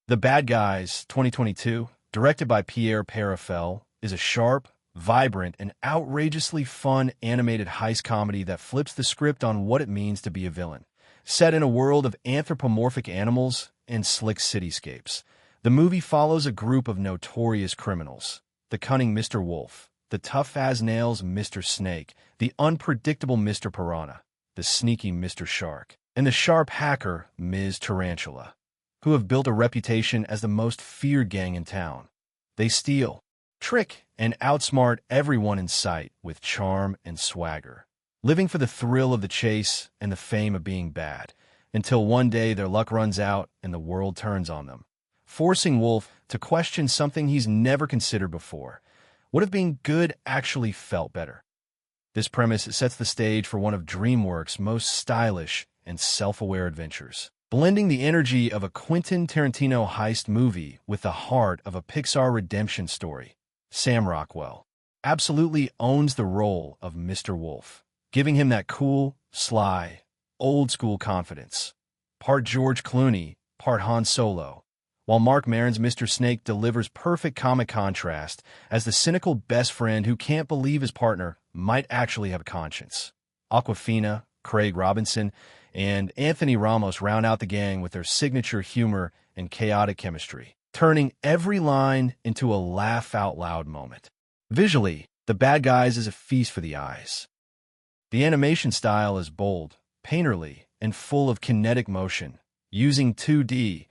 The Bad Guys 2022, directed by Pierre Perifel, is a sharp, vibrant, and outrageously fun animated heist comedy that flips the script on what it means to be a villain. Set in a world of anthropomorphic animals and slick cityscapes, the movie follows a group of notorious criminals: the cunning Mr. Wolf, the tough-as-nails Mr. Snake, the unpredictable Mr. Piranha, the sneaky Mr. Shark, and the sharp hacker Ms. Tarantula, who have built a reputation as the most feared gang in town. They steal, trick, and outsmart everyone in sight with charm and swagger, living for the thrill of the chase and the fame of being bad, until one day their luck runs out and the world turns on them, forcing Wolf to question something he's never considered before: what if being good actually felt better? This premise sets the stage for one of DreamWorks' most stylish and self-aware adventures, blending the energy of a Quentin Tarantino heist movie with the heart of a Pixar redemption story. Sam Rockwell absolutely owns the role of Mr. Wolf, giving him that cool, sly, old-school confidence. Part George Clooney, part Han Solo, while Mark Maron's Mr. Snake delivers perfect comic contrast as the cynical best friend who can't believe his partner might actually have a conscience. Awkwafina, Craig Robinson, and Anthony Ramos round out the gang with their signature humor and chaotic chemistry, turning every line into a laugh-out-loud moment. Visually, The Bad Guys is a feast for the eyes. The animation style is bold, painterly, and full of kinetic motion, using 2D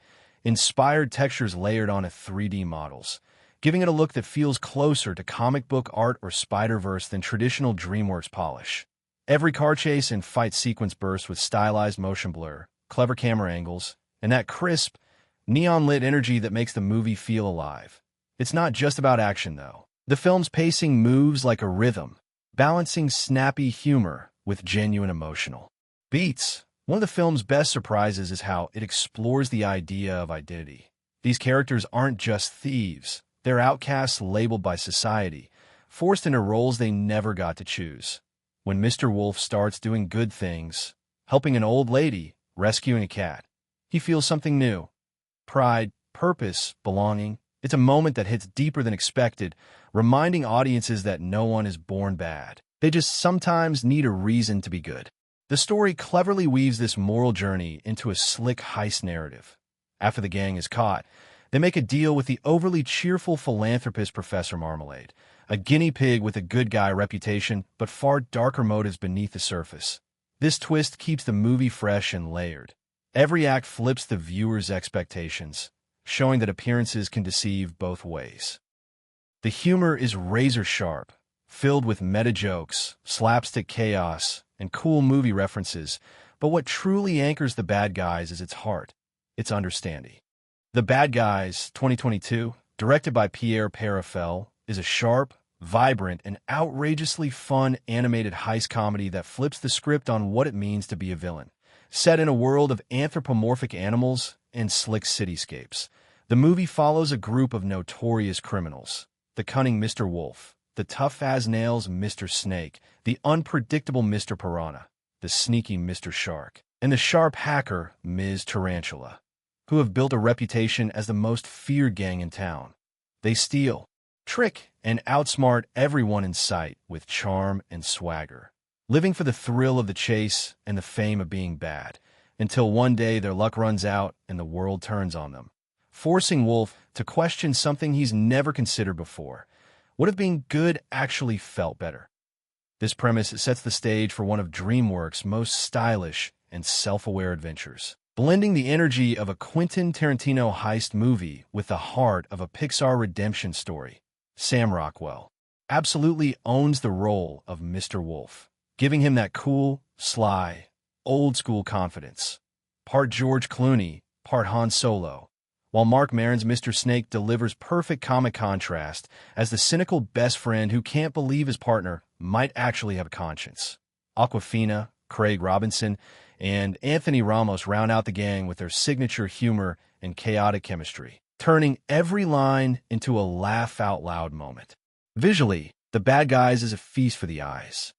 inspired textures layered onto 3D models, giving it a look that feels closer to comic book art or Spider-Verse than traditional DreamWorks polish. Every car chase and fight sequence bursts with stylized motion blur, clever camera angles, and that crisp, neon-lit energy that makes the movie feel alive. It's not just about action, though. The film's pacing moves like a rhythm, balancing snappy humor with genuine emotional beats. One of the film's best surprises is how it explores the idea of identity. These characters aren't just thieves. They're outcasts labeled by society, forced into roles they never got to choose. When Mr. Wolf starts doing good things, helping an old lady, rescuing a cat, he feels something new: pride, purpose, belonging. It's a moment that hits deeper than expected, reminding audiences that no one is born bad. They just sometimes need a reason to be good. The story cleverly weaves this moral journey into a slick heist narrative. After the gang is caught, they make a deal with the overly cheerful philanthropist Professor Marmalade, a guinea pig with a good guy reputation but far darker motives beneath the surface. This twist keeps the movie fresh and layered. Every act flips the viewer's expectations, showing that appearances can deceive both ways. The humor is razor-sharp, filled with meta-jokes, slapstick chaos, and cool movie references, but what truly anchors The Bad Guys is its heart, its understanding. The Bad Guys 2022, directed by Pierre Perifel, is a sharp, vibrant, and outrageously fun animated heist comedy that flips the script on what it means to be a villain. Set in a world of anthropomorphic animals and slick cityscapes, the movie follows a group of notorious criminals: the cunning Mr. Wolf, the tough-as-nails Mr. Snake, the unpredictable Mr. Piranha, the sneaky Mr. Shark, and the sharp hacker Ms. Tarantula, who have built a reputation as the most feared gang in town. They steal, trick, and outsmart everyone in sight with charm and swagger, living for the thrill of the chase and the fame of being bad, until one day their luck runs out and the world turns on them, forcing Wolf to question something he's never considered before: what if being good actually felt better? This premise sets the stage for one of DreamWorks' most stylish and self-aware adventures, blending the energy of a Quentin Tarantino heist movie with the heart of a Pixar redemption story. Sam Rockwell absolutely owns the role of Mr. Wolf, giving him that cool, sly, old-school confidence. Part George Clooney, part Han Solo, while Mark Maron's Mr. Snake delivers perfect comic contrast as the cynical best friend who can't believe his partner might actually have a conscience. Awkwafina, Craig Robinson, and Anthony Ramos round out the gang with their signature humor and chaotic chemistry, turning every line into a laugh-out-loud moment. Visually, The Bad Guys is a feast for the eyes.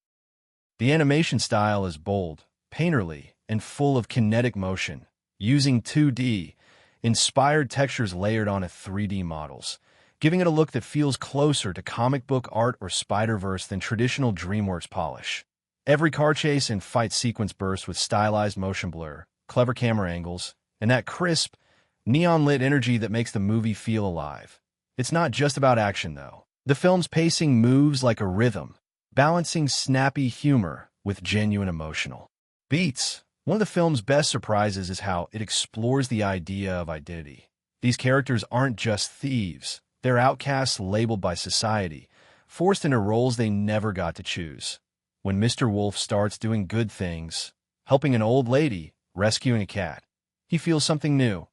The animation style is bold, painterly, and full of kinetic motion, using 2D inspired textures layered onto 3D models, giving it a look that feels closer to comic book art or Spider-Verse than traditional DreamWorks polish. Every car chase and fight sequence bursts with stylized motion blur, clever camera angles, and that crisp, neon-lit energy that makes the movie feel alive. It's not just about action, though. The film's pacing moves like a rhythm, balancing snappy humor with genuine emotional beats. One of the film's best surprises is how it explores the idea of identity. These characters aren't just thieves. They're outcasts labeled by society, forced into roles they never got to choose. When Mr. Wolf starts doing good things, helping an old lady, rescuing a cat, he feels something new.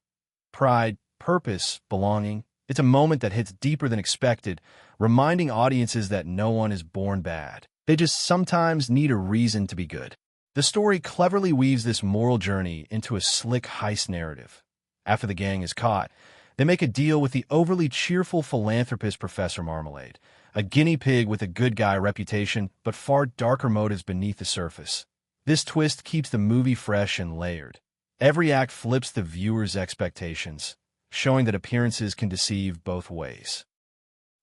Pride, purpose, belonging. It's a moment that hits deeper than expected, reminding audiences that no one is born bad. They just sometimes need a reason to be good. The story cleverly weaves this moral journey into a slick heist narrative. After the gang is caught, they make a deal with the overly cheerful philanthropist Professor Marmalade, a guinea pig with a good guy reputation but far darker motives beneath the surface. This twist keeps the movie fresh and layered. Every act flips the viewer's expectations, showing that appearances can deceive both ways.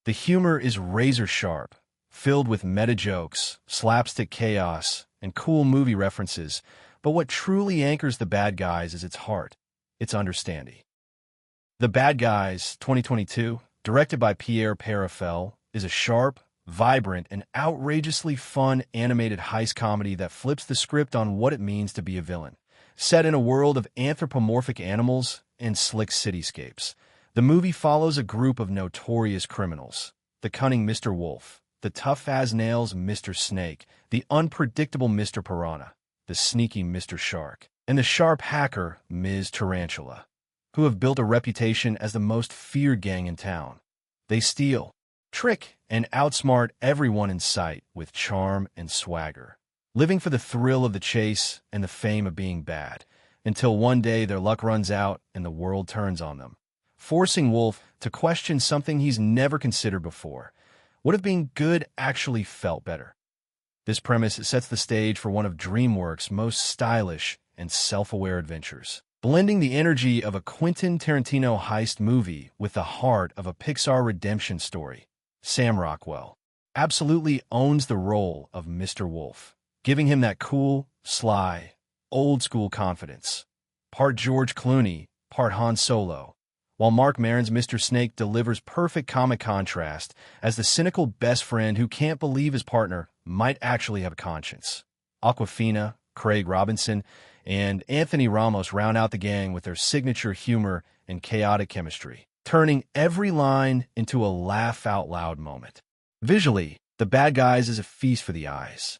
The humor is razor-sharp, filled with meta-jokes, slapstick chaos, and cool movie references, but what truly anchors the bad guys is its heart, its understanding. The Bad Guys, 2022, directed by Pierre Perifel, is a sharp, vibrant, and outrageously fun animated heist comedy that flips the script on what it means to be a villain. Set in a world of anthropomorphic animals and slick cityscapes, the movie follows a group of notorious criminals: the cunning Mr. Wolf, the tough-as-nails Mr. Snake, the unpredictable Mr. Piranha, the sneaky Mr. Shark, and the sharp hacker Ms. Tarantula, who have built a reputation as the most feared gang in town. They steal, trick, and outsmart everyone in sight with charm and swagger, living for the thrill of the chase and the fame of being bad, until one day their luck runs out and the world turns on them, forcing Wolf to question something he's never considered before: what if being good actually felt better? This premise sets the stage for one of DreamWorks' most stylish and self-aware adventures, blending the energy of a Quentin Tarantino heist movie with the heart of a Pixar redemption story. Sam Rockwell absolutely owns the role of Mr. Wolf, giving him that cool, sly, old-school confidence. Part George Clooney, part Han Solo, while Mark Maron's Mr. Snake delivers perfect comic contrast as the cynical best friend who can't believe his partner might actually have a conscience. Awkwafina, Craig Robinson, and Anthony Ramos round out the gang with their signature humor and chaotic chemistry, turning every line into a laugh-out-loud moment. Visually, The Bad Guys is a feast for the eyes.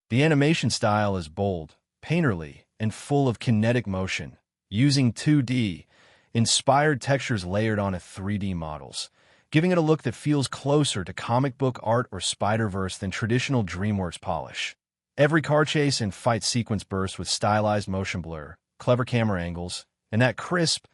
The animation style is bold, painterly, and full of kinetic motion, using 2D, inspired textures layered onto 3D models, giving it a look that feels closer to comic book art or Spider-Verse than traditional DreamWorks polish. Every car chase and fight sequence bursts with stylized motion blur, clever camera angles, and that crisp,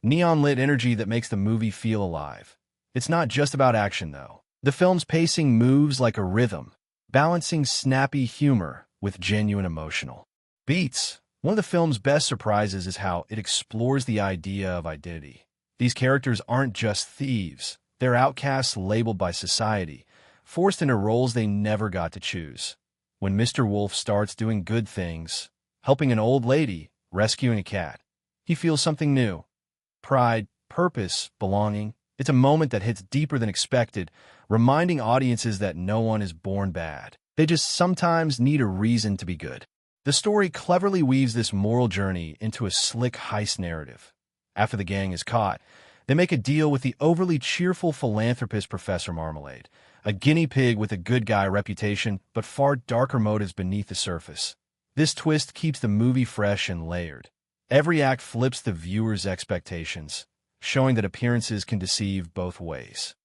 neon-lit energy that makes the movie feel alive. It's not just about action, though. The film's pacing moves like a rhythm, balancing snappy humor with genuine emotional beats. One of the film's best surprises is how it explores the idea of identity. These characters aren't just thieves. They're outcasts labeled by society, forced into roles they never got to choose. When Mr. Wolf starts doing good things, helping an old lady, rescuing a cat, he feels something new. Pride, purpose, belonging. It's a moment that hits deeper than expected, reminding audiences that no one is born bad. They just sometimes need a reason to be good. The story cleverly weaves this moral journey into a slick heist narrative. After the gang is caught, they make a deal with the overly cheerful philanthropist Professor Marmalade, a guinea pig with a good guy reputation but far darker motives beneath the surface. This twist keeps the movie fresh and layered. Every act flips the viewer's expectations, showing that appearances can deceive both ways.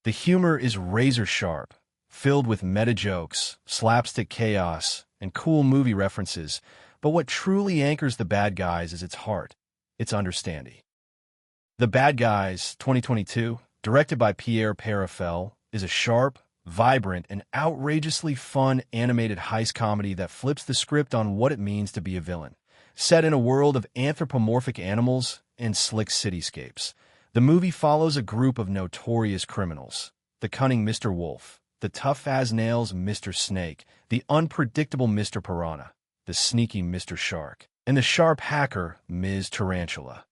The humor is razor-sharp, filled with meta-jokes, slapstick chaos, and cool movie references, but what truly anchors The Bad Guys is its heart, its understanding. The Bad Guys, 2022, directed by Pierre Perifel, is a sharp, vibrant, and outrageously fun animated heist comedy that flips the script on what it means to be a villain. Set in a world of anthropomorphic animals and slick cityscapes. The movie follows a group of notorious criminals: the cunning Mr. Wolf, the tough-as-nails Mr. Snake, the unpredictable Mr. Piranha, the sneaky Mr. Shark, and the sharp hacker Ms. Tarantula,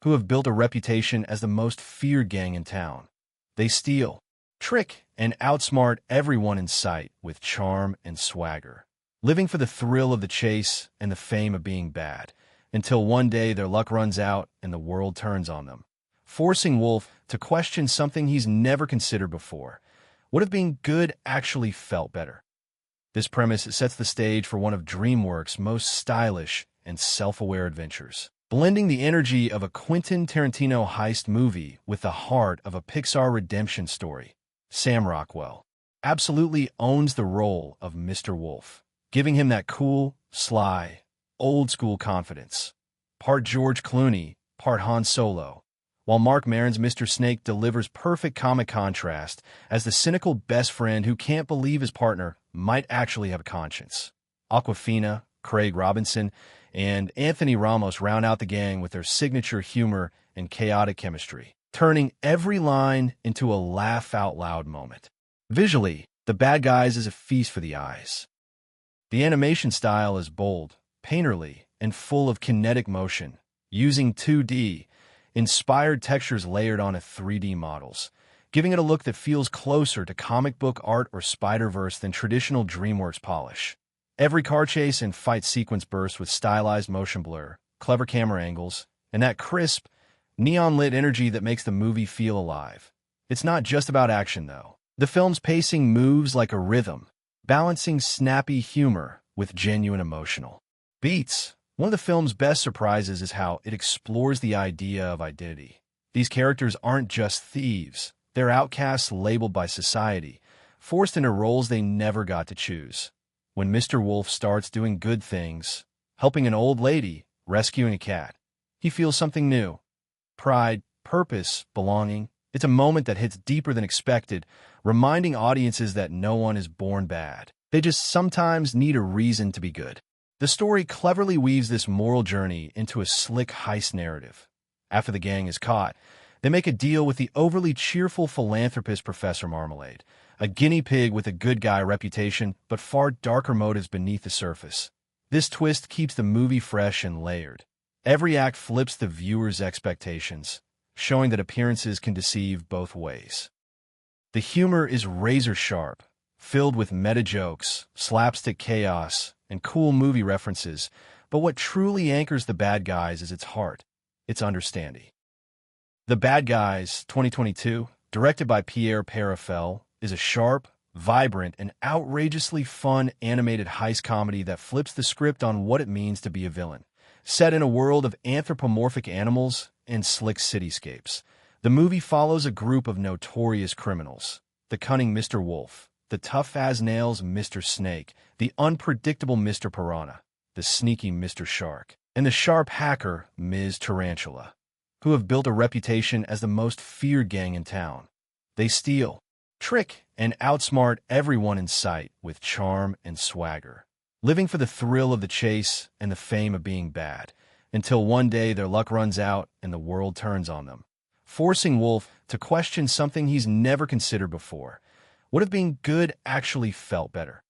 who have built a reputation as the most feared gang in town. They steal, trick, and outsmart everyone in sight with charm and swagger, living for the thrill of the chase and the fame of being bad, until one day their luck runs out and the world turns on them, forcing Wolf to question something he's never considered before: what if being good actually felt better? This premise sets the stage for one of DreamWorks' most stylish and self-aware adventures, blending the energy of a Quentin Tarantino heist movie with the heart of a Pixar redemption story. Sam Rockwell absolutely owns the role of Mr. Wolf, giving him that cool, sly, old-school confidence. Part George Clooney, part Han Solo, while Mark Maron's Mr. Snake delivers perfect comic contrast as the cynical best friend who can't believe his partner might actually have a conscience. Awkwafina, Craig Robinson, and Anthony Ramos round out the gang with their signature humor and chaotic chemistry, turning every line into a laugh-out-loud moment. Visually, The Bad Guys is a feast for the eyes. The animation style is bold, painterly, and full of kinetic motion, using 2D, inspired textures layered onto 3D models, giving it a look that feels closer to comic book art or Spider-Verse than traditional DreamWorks polish. Every car chase and fight sequence bursts with stylized motion blur, clever camera angles, and that crisp, neon-lit energy that makes the movie feel alive. It's not just about action, though. The film's pacing moves like a rhythm, balancing snappy humor with genuine emotional beats. One of the film's best surprises is how it explores the idea of identity. These characters aren't just thieves. They're outcasts labeled by society, forced into roles they never got to choose. When Mr. Wolf starts doing good things, helping an old lady, rescuing a cat, he feels something new. Pride, purpose, belonging. It's a moment that hits deeper than expected, reminding audiences that no one is born bad. They just sometimes need a reason to be good. The story cleverly weaves this moral journey into a slick heist narrative. After the gang is caught, they make a deal with the overly cheerful philanthropist Professor Marmalade, a guinea pig with a good guy reputation but far darker motives beneath the surface. This twist keeps the movie fresh and layered. Every act flips the viewer's expectations, showing that appearances can deceive both ways. The humor is razor-sharp, filled with meta-jokes, slapstick chaos, and cool movie references, but what truly anchors The Bad Guys is its heart, its understanding. The Bad Guys, 2022, directed by Pierre Perifel, is a sharp, vibrant, and outrageously fun animated heist comedy that flips the script on what it means to be a villain. Set in a world of anthropomorphic animals and slick cityscapes, the movie follows a group of notorious criminals: the cunning Mr. Wolf, the tough-as-nails Mr. Snake, the unpredictable Mr. Piranha, the sneaky Mr. Shark, and the sharp hacker Ms. Tarantula, who have built a reputation as the most feared gang in town. They steal, trick, and outsmart everyone in sight with charm and swagger, living for the thrill of the chase and the fame of being bad, until one day their luck runs out and the world turns on them, forcing Wolf to question something he's never considered before: what if being good actually felt better?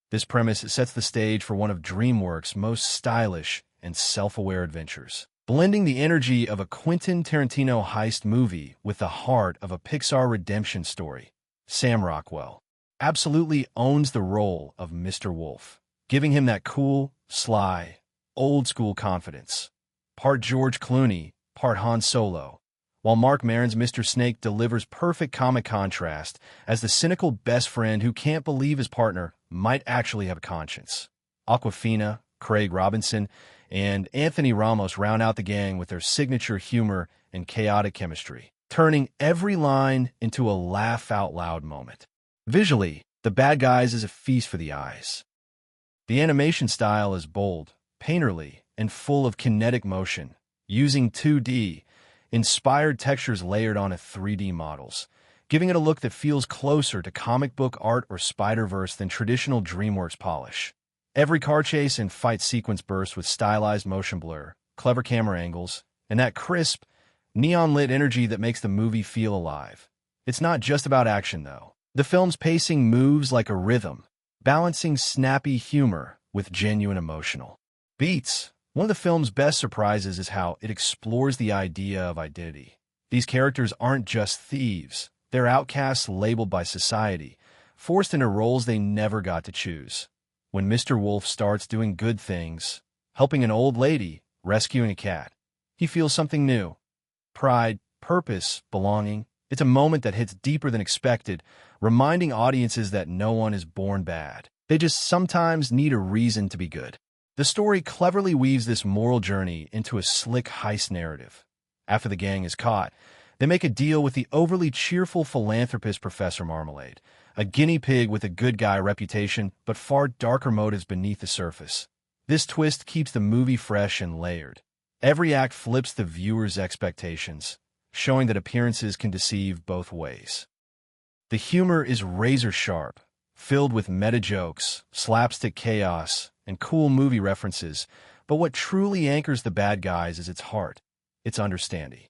This premise sets the stage for one of DreamWorks' most stylish and self-aware adventures, blending the energy of a Quentin Tarantino heist movie with the heart of a Pixar redemption story. Sam Rockwell absolutely owns the role of Mr. Wolf, giving him that cool, sly, old-school confidence. Part George Clooney, part Han Solo, while Mark Maron's Mr. Snake delivers perfect comic contrast as the cynical best friend who can't believe his partner might actually have a conscience. Awkwafina, Craig Robinson, and Anthony Ramos round out the gang with their signature humor and chaotic chemistry, turning every line into a laugh-out-loud moment. Visually, The Bad Guys is a feast for the eyes. The animation style is bold, painterly, and full of kinetic motion, using 2D, inspired textures layered onto 3D models, giving it a look that feels closer to comic book art or Spider-Verse than traditional DreamWorks polish. Every car chase and fight sequence bursts with stylized motion blur, clever camera angles, and that crisp, neon-lit energy that makes the movie feel alive. It's not just about action, though. The film's pacing moves like a rhythm, balancing snappy humor with genuine emotional beats. One of the film's best surprises is how it explores the idea of identity. These characters aren't just thieves. They're outcasts labeled by society, forced into roles they never got to choose. When Mr. Wolf starts doing good things, helping an old lady, rescuing a cat, he feels something new. Pride, purpose, belonging. It's a moment that hits deeper than expected, reminding audiences that no one is born bad. They just sometimes need a reason to be good. The story cleverly weaves this moral journey into a slick heist narrative. After the gang is caught, they make a deal with the overly cheerful philanthropist Professor Marmalade, a guinea pig with a good guy reputation but far darker motives beneath the surface. This twist keeps the movie fresh and layered. Every act flips the viewer's expectations, showing that appearances can deceive both ways. The humor is razor-sharp, filled with meta-jokes, slapstick chaos, and cool movie references, but what truly anchors the bad guys is its heart, its understanding.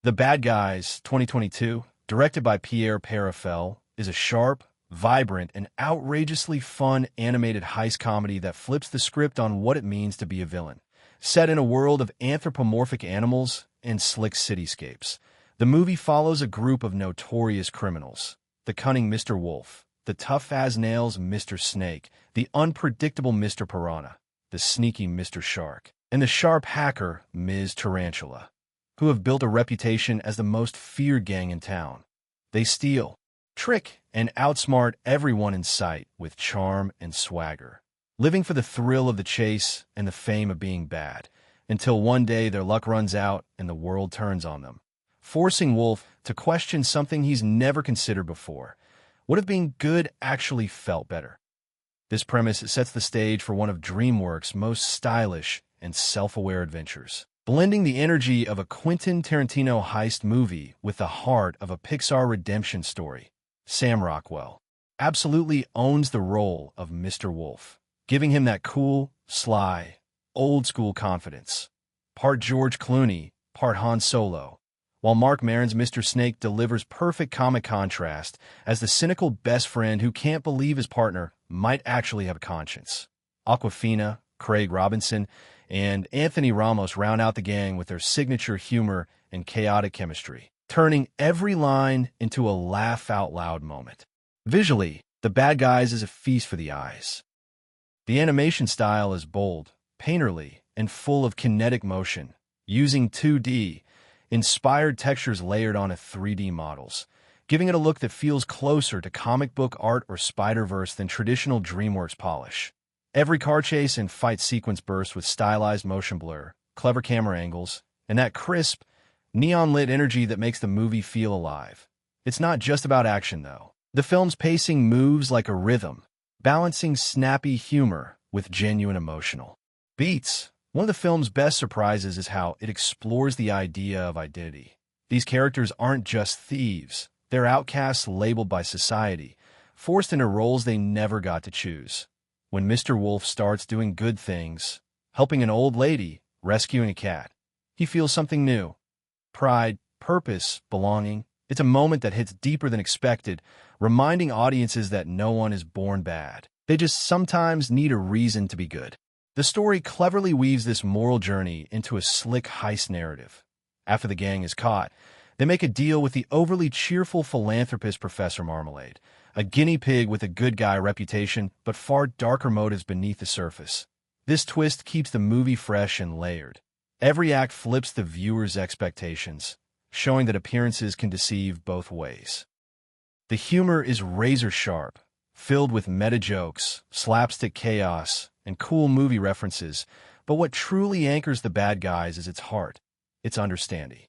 The Bad Guys, 2022, directed by Pierre Perifel, is a sharp, vibrant, and outrageously fun animated heist comedy that flips the script on what it means to be a villain. Set in a world of anthropomorphic animals and slick cityscapes, the movie follows a group of notorious criminals: the cunning Mr. Wolf, the tough-as-nails Mr. Snake, the unpredictable Mr. Piranha, the sneaky Mr. Shark, and the sharp hacker Ms. Tarantula, who have built a reputation as the most feared gang in town. They steal, trick, and outsmart everyone in sight with charm and swagger, living for the thrill of the chase and the fame of being bad, until one day their luck runs out and the world turns on them, forcing Wolf to question something he's never considered before: what if being good actually felt better? This premise sets the stage for one of DreamWorks' most stylish and self-aware adventures, blending the energy of a Quentin Tarantino heist movie with the heart of a Pixar redemption story. Sam Rockwell absolutely owns the role of Mr. Wolf, giving him that cool, sly, old-school confidence. Part George Clooney, part Han Solo, while Mark Maron's Mr. Snake delivers perfect comic contrast as the cynical best friend who can't believe his partner might actually have a conscience. Awkwafina, Craig Robinson, and Anthony Ramos round out the gang with their signature humor and chaotic chemistry, turning every line into a laugh-out-loud moment. Visually, The Bad Guys is a feast for the eyes. The animation style is bold, painterly, and full of kinetic motion, using 2D, inspired textures layered onto 3D models, giving it a look that feels closer to comic book art or Spider-Verse than traditional DreamWorks polish. Every car chase and fight sequence bursts with stylized motion blur, clever camera angles, and that crisp, neon-lit energy that makes the movie feel alive. It's not just about action, though. The film's pacing moves like a rhythm, balancing snappy humor with genuine emotional beats. One of the film's best surprises is how it explores the idea of identity. These characters aren't just thieves. They're outcasts labeled by society, forced into roles they never got to choose. When Mr. Wolf starts doing good things, helping an old lady, rescuing a cat, he feels something new. Pride, purpose, belonging. It's a moment that hits deeper than expected, reminding audiences that no one is born bad. They just sometimes need a reason to be good. The story cleverly weaves this moral journey into a slick heist narrative. After the gang is caught, they make a deal with the overly cheerful philanthropist Professor Marmalade, a guinea pig with a good guy reputation but far darker motives beneath the surface. This twist keeps the movie fresh and layered. Every act flips the viewer's expectations, showing that appearances can deceive both ways. The humor is razor-sharp, filled with meta-jokes, slapstick chaos, and cool movie references, but what truly anchors The Bad Guys is its heart, its understanding.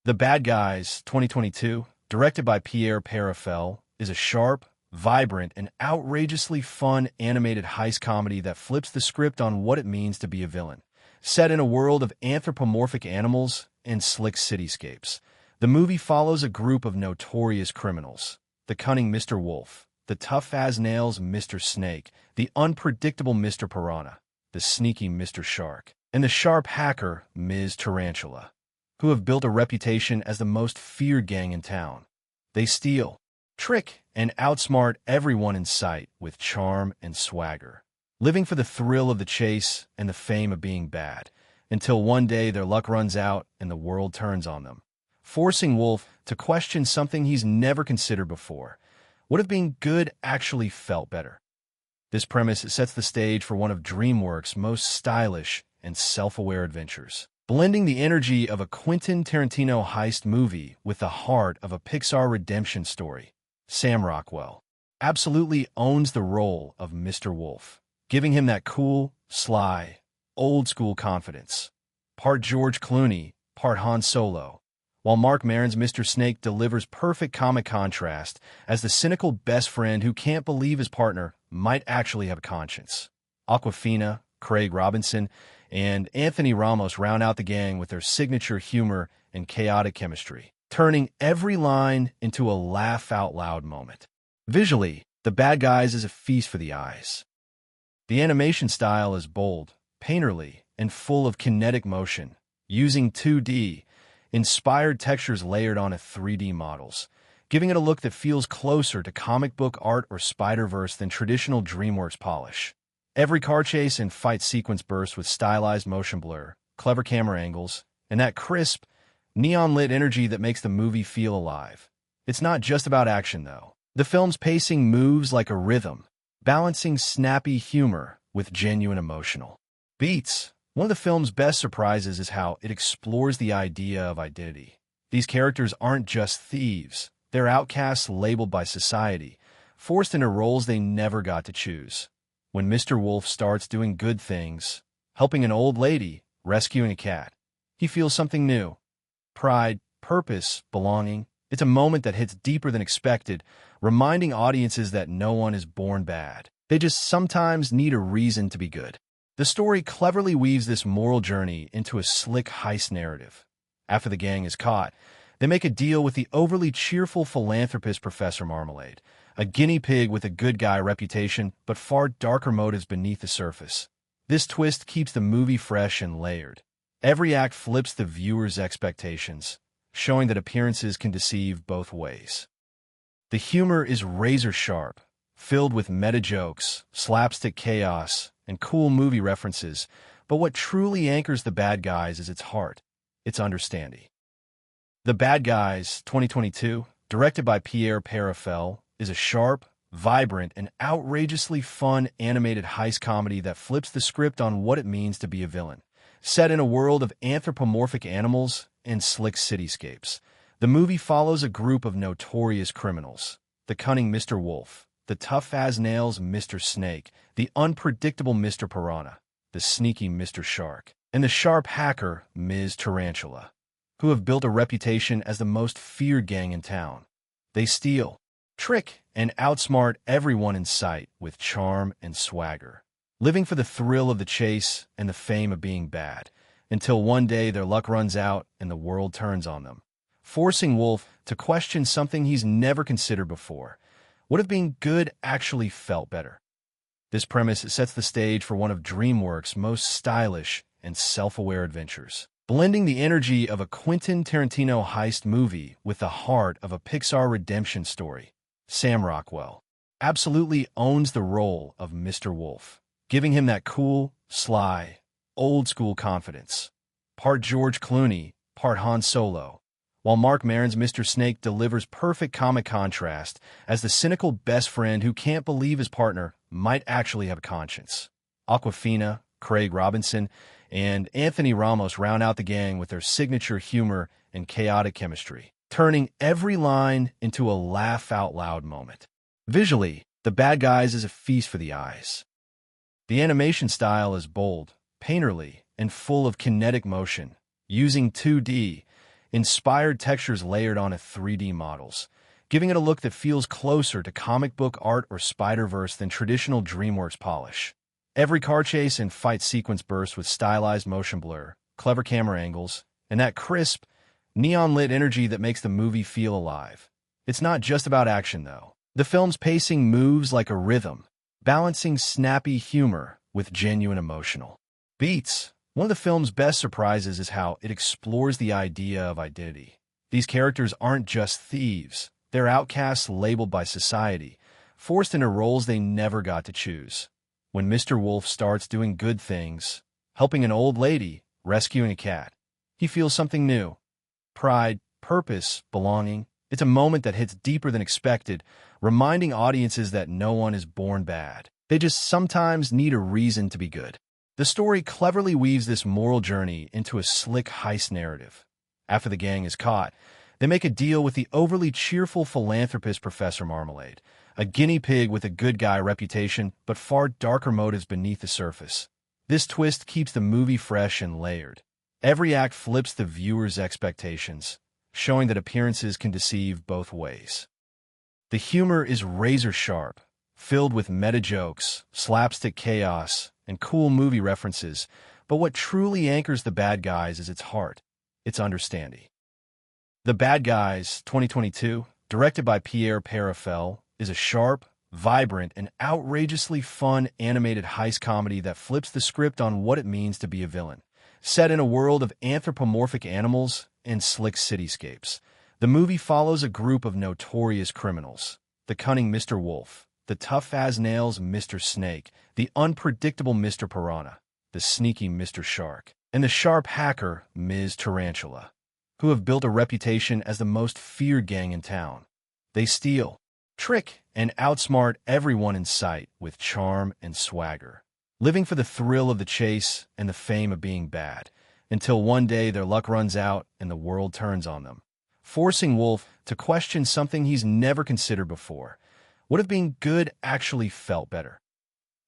The Bad Guys, 2022, directed by Pierre Perifel, is a sharp, vibrant, and outrageously fun animated heist comedy that flips the script on what it means to be a villain. Set in a world of anthropomorphic animals and slick cityscapes, the movie follows a group of notorious criminals: the cunning Mr. Wolf, the tough-as-nails Mr. Snake, the unpredictable Mr. Piranha, the sneaky Mr. Shark, and the sharp hacker, Ms. Tarantula, who have built a reputation as the most feared gang in town. They steal, trick, and outsmart everyone in sight with charm and swagger, living for the thrill of the chase and the fame of being bad, until one day their luck runs out and the world turns on them, forcing Wolf to question something he's never considered before. What if being good actually felt better? This premise sets the stage for one of DreamWorks' most stylish and self-aware adventures, blending the energy of a Quentin Tarantino heist movie with the heart of a Pixar redemption story. Sam Rockwell absolutely owns the role of Mr. Wolf, giving him that cool, sly, old-school confidence. Part George Clooney, part Han Solo, while Mark Maron's Mr. Snake delivers perfect comic contrast as the cynical best friend who can't believe his partner might actually have a conscience. Awkwafina, Craig Robinson, and Anthony Ramos round out the gang with their signature humor and chaotic chemistry, turning every line into a laugh-out-loud moment. Visually, The Bad Guys is a feast for the eyes. The animation style is bold, painterly, and full of kinetic motion, using 2D, inspired textures layered onto 3D models, giving it a look that feels closer to comic book art or Spider-Verse than traditional DreamWorks polish. Every car chase and fight sequence bursts with stylized motion blur, clever camera angles, and that crisp, neon-lit energy that makes the movie feel alive. It's not just about action, though. The film's pacing moves like a rhythm, balancing snappy humor with genuine emotional beats. One of the film's best surprises is how it explores the idea of identity. These characters aren't just thieves. They're outcasts labeled by society, forced into roles they never got to choose. When Mr. Wolf starts doing good things, helping an old lady, rescuing a cat, he feels something new. Pride, purpose, belonging. It's a moment that hits deeper than expected, reminding audiences that no one is born bad. They just sometimes need a reason to be good. The story cleverly weaves this moral journey into a slick heist narrative. After the gang is caught, they make a deal with the overly cheerful philanthropist Professor Marmalade, a guinea pig with a good guy reputation but far darker motives beneath the surface. This twist keeps the movie fresh and layered. Every act flips the viewer's expectations, showing that appearances can deceive both ways. The humor is razor-sharp, filled with meta-jokes, slapstick chaos, and cool movie references, but what truly anchors The Bad Guys is its heart, its understanding. The Bad Guys, 2022, directed by Pierre Perifel, is a sharp, vibrant, and outrageously fun animated heist comedy that flips the script on what it means to be a villain. Set in a world of anthropomorphic animals and slick cityscapes, the movie follows a group of notorious criminals: the cunning Mr. Wolf, the tough-as-nails Mr. Snake, the unpredictable Mr. Piranha, the sneaky Mr. Shark, and the sharp hacker, Ms. Tarantula, who have built a reputation as the most feared gang in town. They steal, trick, and outsmart everyone in sight with charm and swagger, living for the thrill of the chase and the fame of being bad, until one day their luck runs out and the world turns on them, forcing Wolf to question something he's never considered before. What if being good actually felt better? This premise sets the stage for one of DreamWorks' most stylish and self-aware adventures, blending the energy of a Quentin Tarantino heist movie with the heart of a Pixar redemption story. Sam Rockwell absolutely owns the role of Mr. Wolf, giving him that cool, sly, old-school confidence. Part George Clooney, part Han Solo, while Mark Maron's Mr. Snake delivers perfect comic contrast as the cynical best friend who can't believe his partner might actually have a conscience. Awkwafina, Craig Robinson, and Anthony Ramos round out the gang with their signature humor and chaotic chemistry, turning every line into a laugh-out-loud moment. Visually, The Bad Guys is a feast for the eyes. The animation style is bold, painterly, and full of kinetic motion, using 2D, inspired textures layered onto 3D models, giving it a look that feels closer to comic book art or Spider-Verse than traditional DreamWorks polish. Every car chase and fight sequence bursts with stylized motion blur, clever camera angles, and that crisp, neon-lit energy that makes the movie feel alive. It's not just about action, though. The film's pacing moves like a rhythm, balancing snappy humor with genuine emotional beats. One of the film's best surprises is how it explores the idea of identity. These characters aren't just thieves. They're outcasts labeled by society, forced into roles they never got to choose. When Mr. Wolf starts doing good things, helping an old lady, rescuing a cat, he feels something new. Pride, purpose, belonging. It's a moment that hits deeper than expected, reminding audiences that no one is born bad. They just sometimes need a reason to be good. The story cleverly weaves this moral journey into a slick heist narrative. After the gang is caught, they make a deal with the overly cheerful philanthropist Professor Marmalade, a guinea pig with a good guy reputation but far darker motives beneath the surface. This twist keeps the movie fresh and layered. Every act flips the viewer's expectations, showing that appearances can deceive both ways. The humor is razor-sharp, filled with meta-jokes, slapstick chaos, and cool movie references, but what truly anchors the bad guys is its heart, its understanding. The Bad Guys, 2022, directed by Pierre Perifel, is a sharp, vibrant, and outrageously fun animated heist comedy that flips the script on what it means to be a villain. Set in a world of anthropomorphic animals and slick cityscapes, the movie follows a group of notorious criminals: the cunning Mr. Wolf, the tough-as-nails Mr. Snake, the unpredictable Mr. Piranha, the sneaky Mr. Shark, and the sharp hacker Ms. Tarantula, who have built a reputation as the most feared gang in town. They steal, trick, and outsmart everyone in sight with charm and swagger, living for the thrill of the chase and the fame of being bad, until one day their luck runs out and the world turns on them, forcing Wolf to question something he's never considered before. What if being good actually felt better?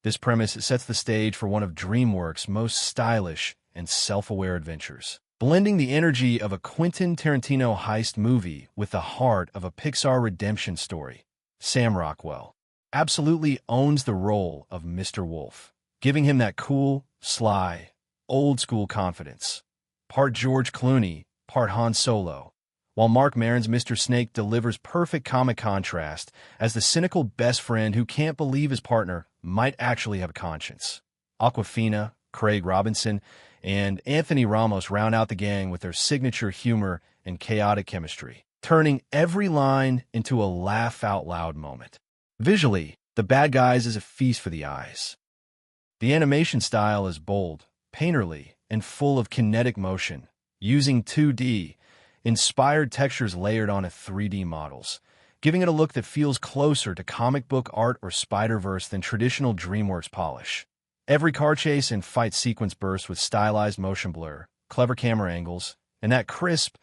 This premise sets the stage for one of DreamWorks' most stylish and self-aware adventures, blending the energy of a Quentin Tarantino heist movie with the heart of a Pixar redemption story. Sam Rockwell absolutely owns the role of Mr. Wolf, giving him that cool, sly, old-school confidence. Part George Clooney, part Han Solo, while Mark Maron's Mr. Snake delivers perfect comic contrast as the cynical best friend who can't believe his partner might actually have a conscience. Awkwafina, Craig Robinson, and Anthony Ramos round out the gang with their signature humor and chaotic chemistry, turning every line into a laugh-out-loud moment. Visually, The Bad Guys is a feast for the eyes. The animation style is bold, painterly, and full of kinetic motion, using 2D, inspired textures layered onto 3D models, giving it a look that feels closer to comic book art or Spider-Verse than traditional DreamWorks polish. Every car chase and fight sequence bursts with stylized motion blur, clever camera angles, and that crisp,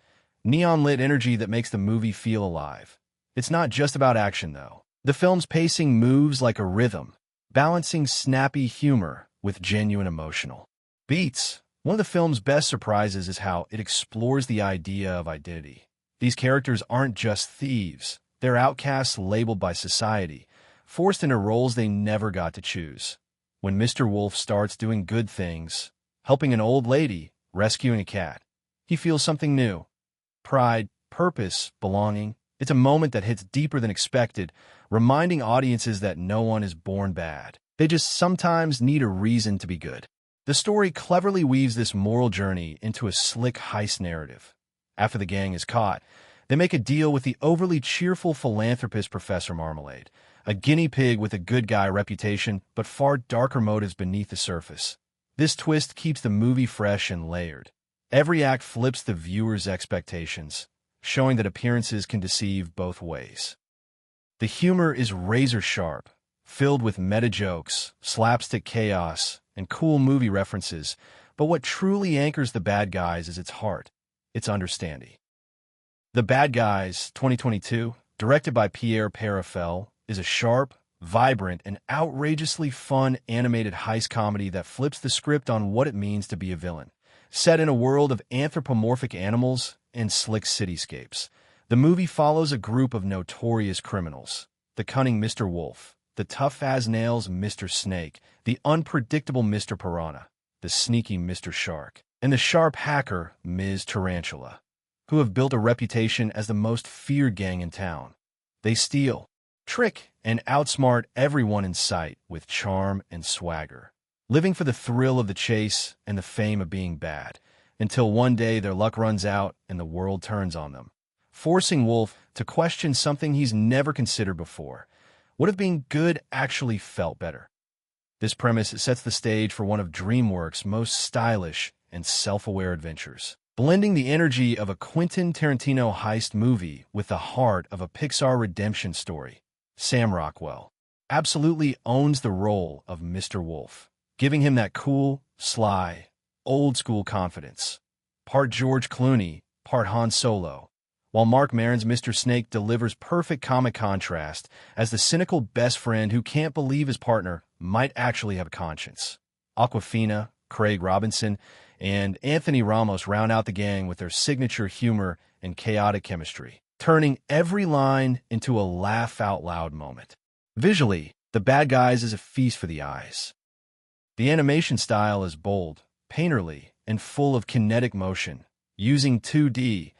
neon-lit energy that makes the movie feel alive. It's not just about action, though. The film's pacing moves like a rhythm, balancing snappy humor with genuine emotional beats. One of the film's best surprises is how it explores the idea of identity. These characters aren't just thieves. They're outcasts labeled by society, forced into roles they never got to choose. When Mr. Wolf starts doing good things, helping an old lady, rescuing a cat, he feels something new. Pride, purpose, belonging. It's a moment that hits deeper than expected, reminding audiences that no one is born bad. They just sometimes need a reason to be good. The story cleverly weaves this moral journey into a slick heist narrative. After the gang is caught, they make a deal with the overly cheerful philanthropist Professor Marmalade, a guinea pig with a good guy reputation but far darker motives beneath the surface. This twist keeps the movie fresh and layered. Every act flips the viewer's expectations, showing that appearances can deceive both ways. The humor is razor-sharp, filled with meta-jokes, slapstick chaos, and cool movie references, but what truly anchors The Bad Guys is its heart, its understanding. The Bad Guys, 2022, directed by Pierre Perifel, is a sharp, vibrant, and outrageously fun animated heist comedy that flips the script on what it means to be a villain. Set in a world of anthropomorphic animals and slick cityscapes, the movie follows a group of notorious criminals: the cunning Mr. Wolf, the tough-as-nails Mr. Snake, the unpredictable Mr. Piranha, the sneaky Mr. Shark, and the sharp hacker Ms. Tarantula, who have built a reputation as the most feared gang in town. They steal, trick, and outsmart everyone in sight with charm and swagger, living for the thrill of the chase and the fame of being bad, until one day their luck runs out and the world turns on them, forcing Wolf to question something he's never considered before. What if being good actually felt better? This premise sets the stage for one of DreamWorks' most stylish and self-aware adventures, blending the energy of a Quentin Tarantino heist movie with the heart of a Pixar redemption story. Sam Rockwell absolutely owns the role of Mr. Wolf, giving him that cool, sly, old-school confidence. Part George Clooney, part Han Solo, while Mark Maron's Mr. Snake delivers perfect comic contrast as the cynical best friend who can't believe his partner might actually have a conscience. Awkwafina, Craig Robinson, and Anthony Ramos round out the gang with their signature humor and chaotic chemistry, turning every line into a laugh-out-loud moment. Visually, The Bad Guys is a feast for the eyes. The animation style is bold, painterly, and full of kinetic motion, using 2D,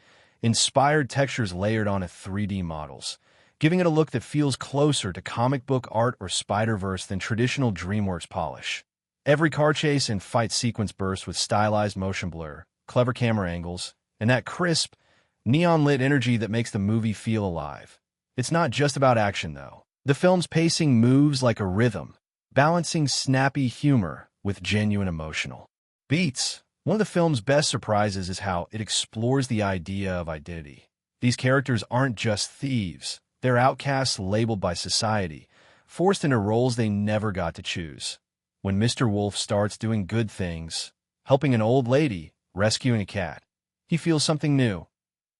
inspired textures layered onto 3D models, giving it a look that feels closer to comic book art or Spider-Verse than traditional DreamWorks polish. Every car chase and fight sequence bursts with stylized motion blur, clever camera angles, and that crisp, neon-lit energy that makes the movie feel alive. It's not just about action, though. The film's pacing moves like a rhythm, balancing snappy humor with genuine emotional beats. One of the film's best surprises is how it explores the idea of identity. These characters aren't just thieves. They're outcasts labeled by society, forced into roles they never got to choose. When Mr. Wolf starts doing good things, helping an old lady, rescuing a cat, he feels something new.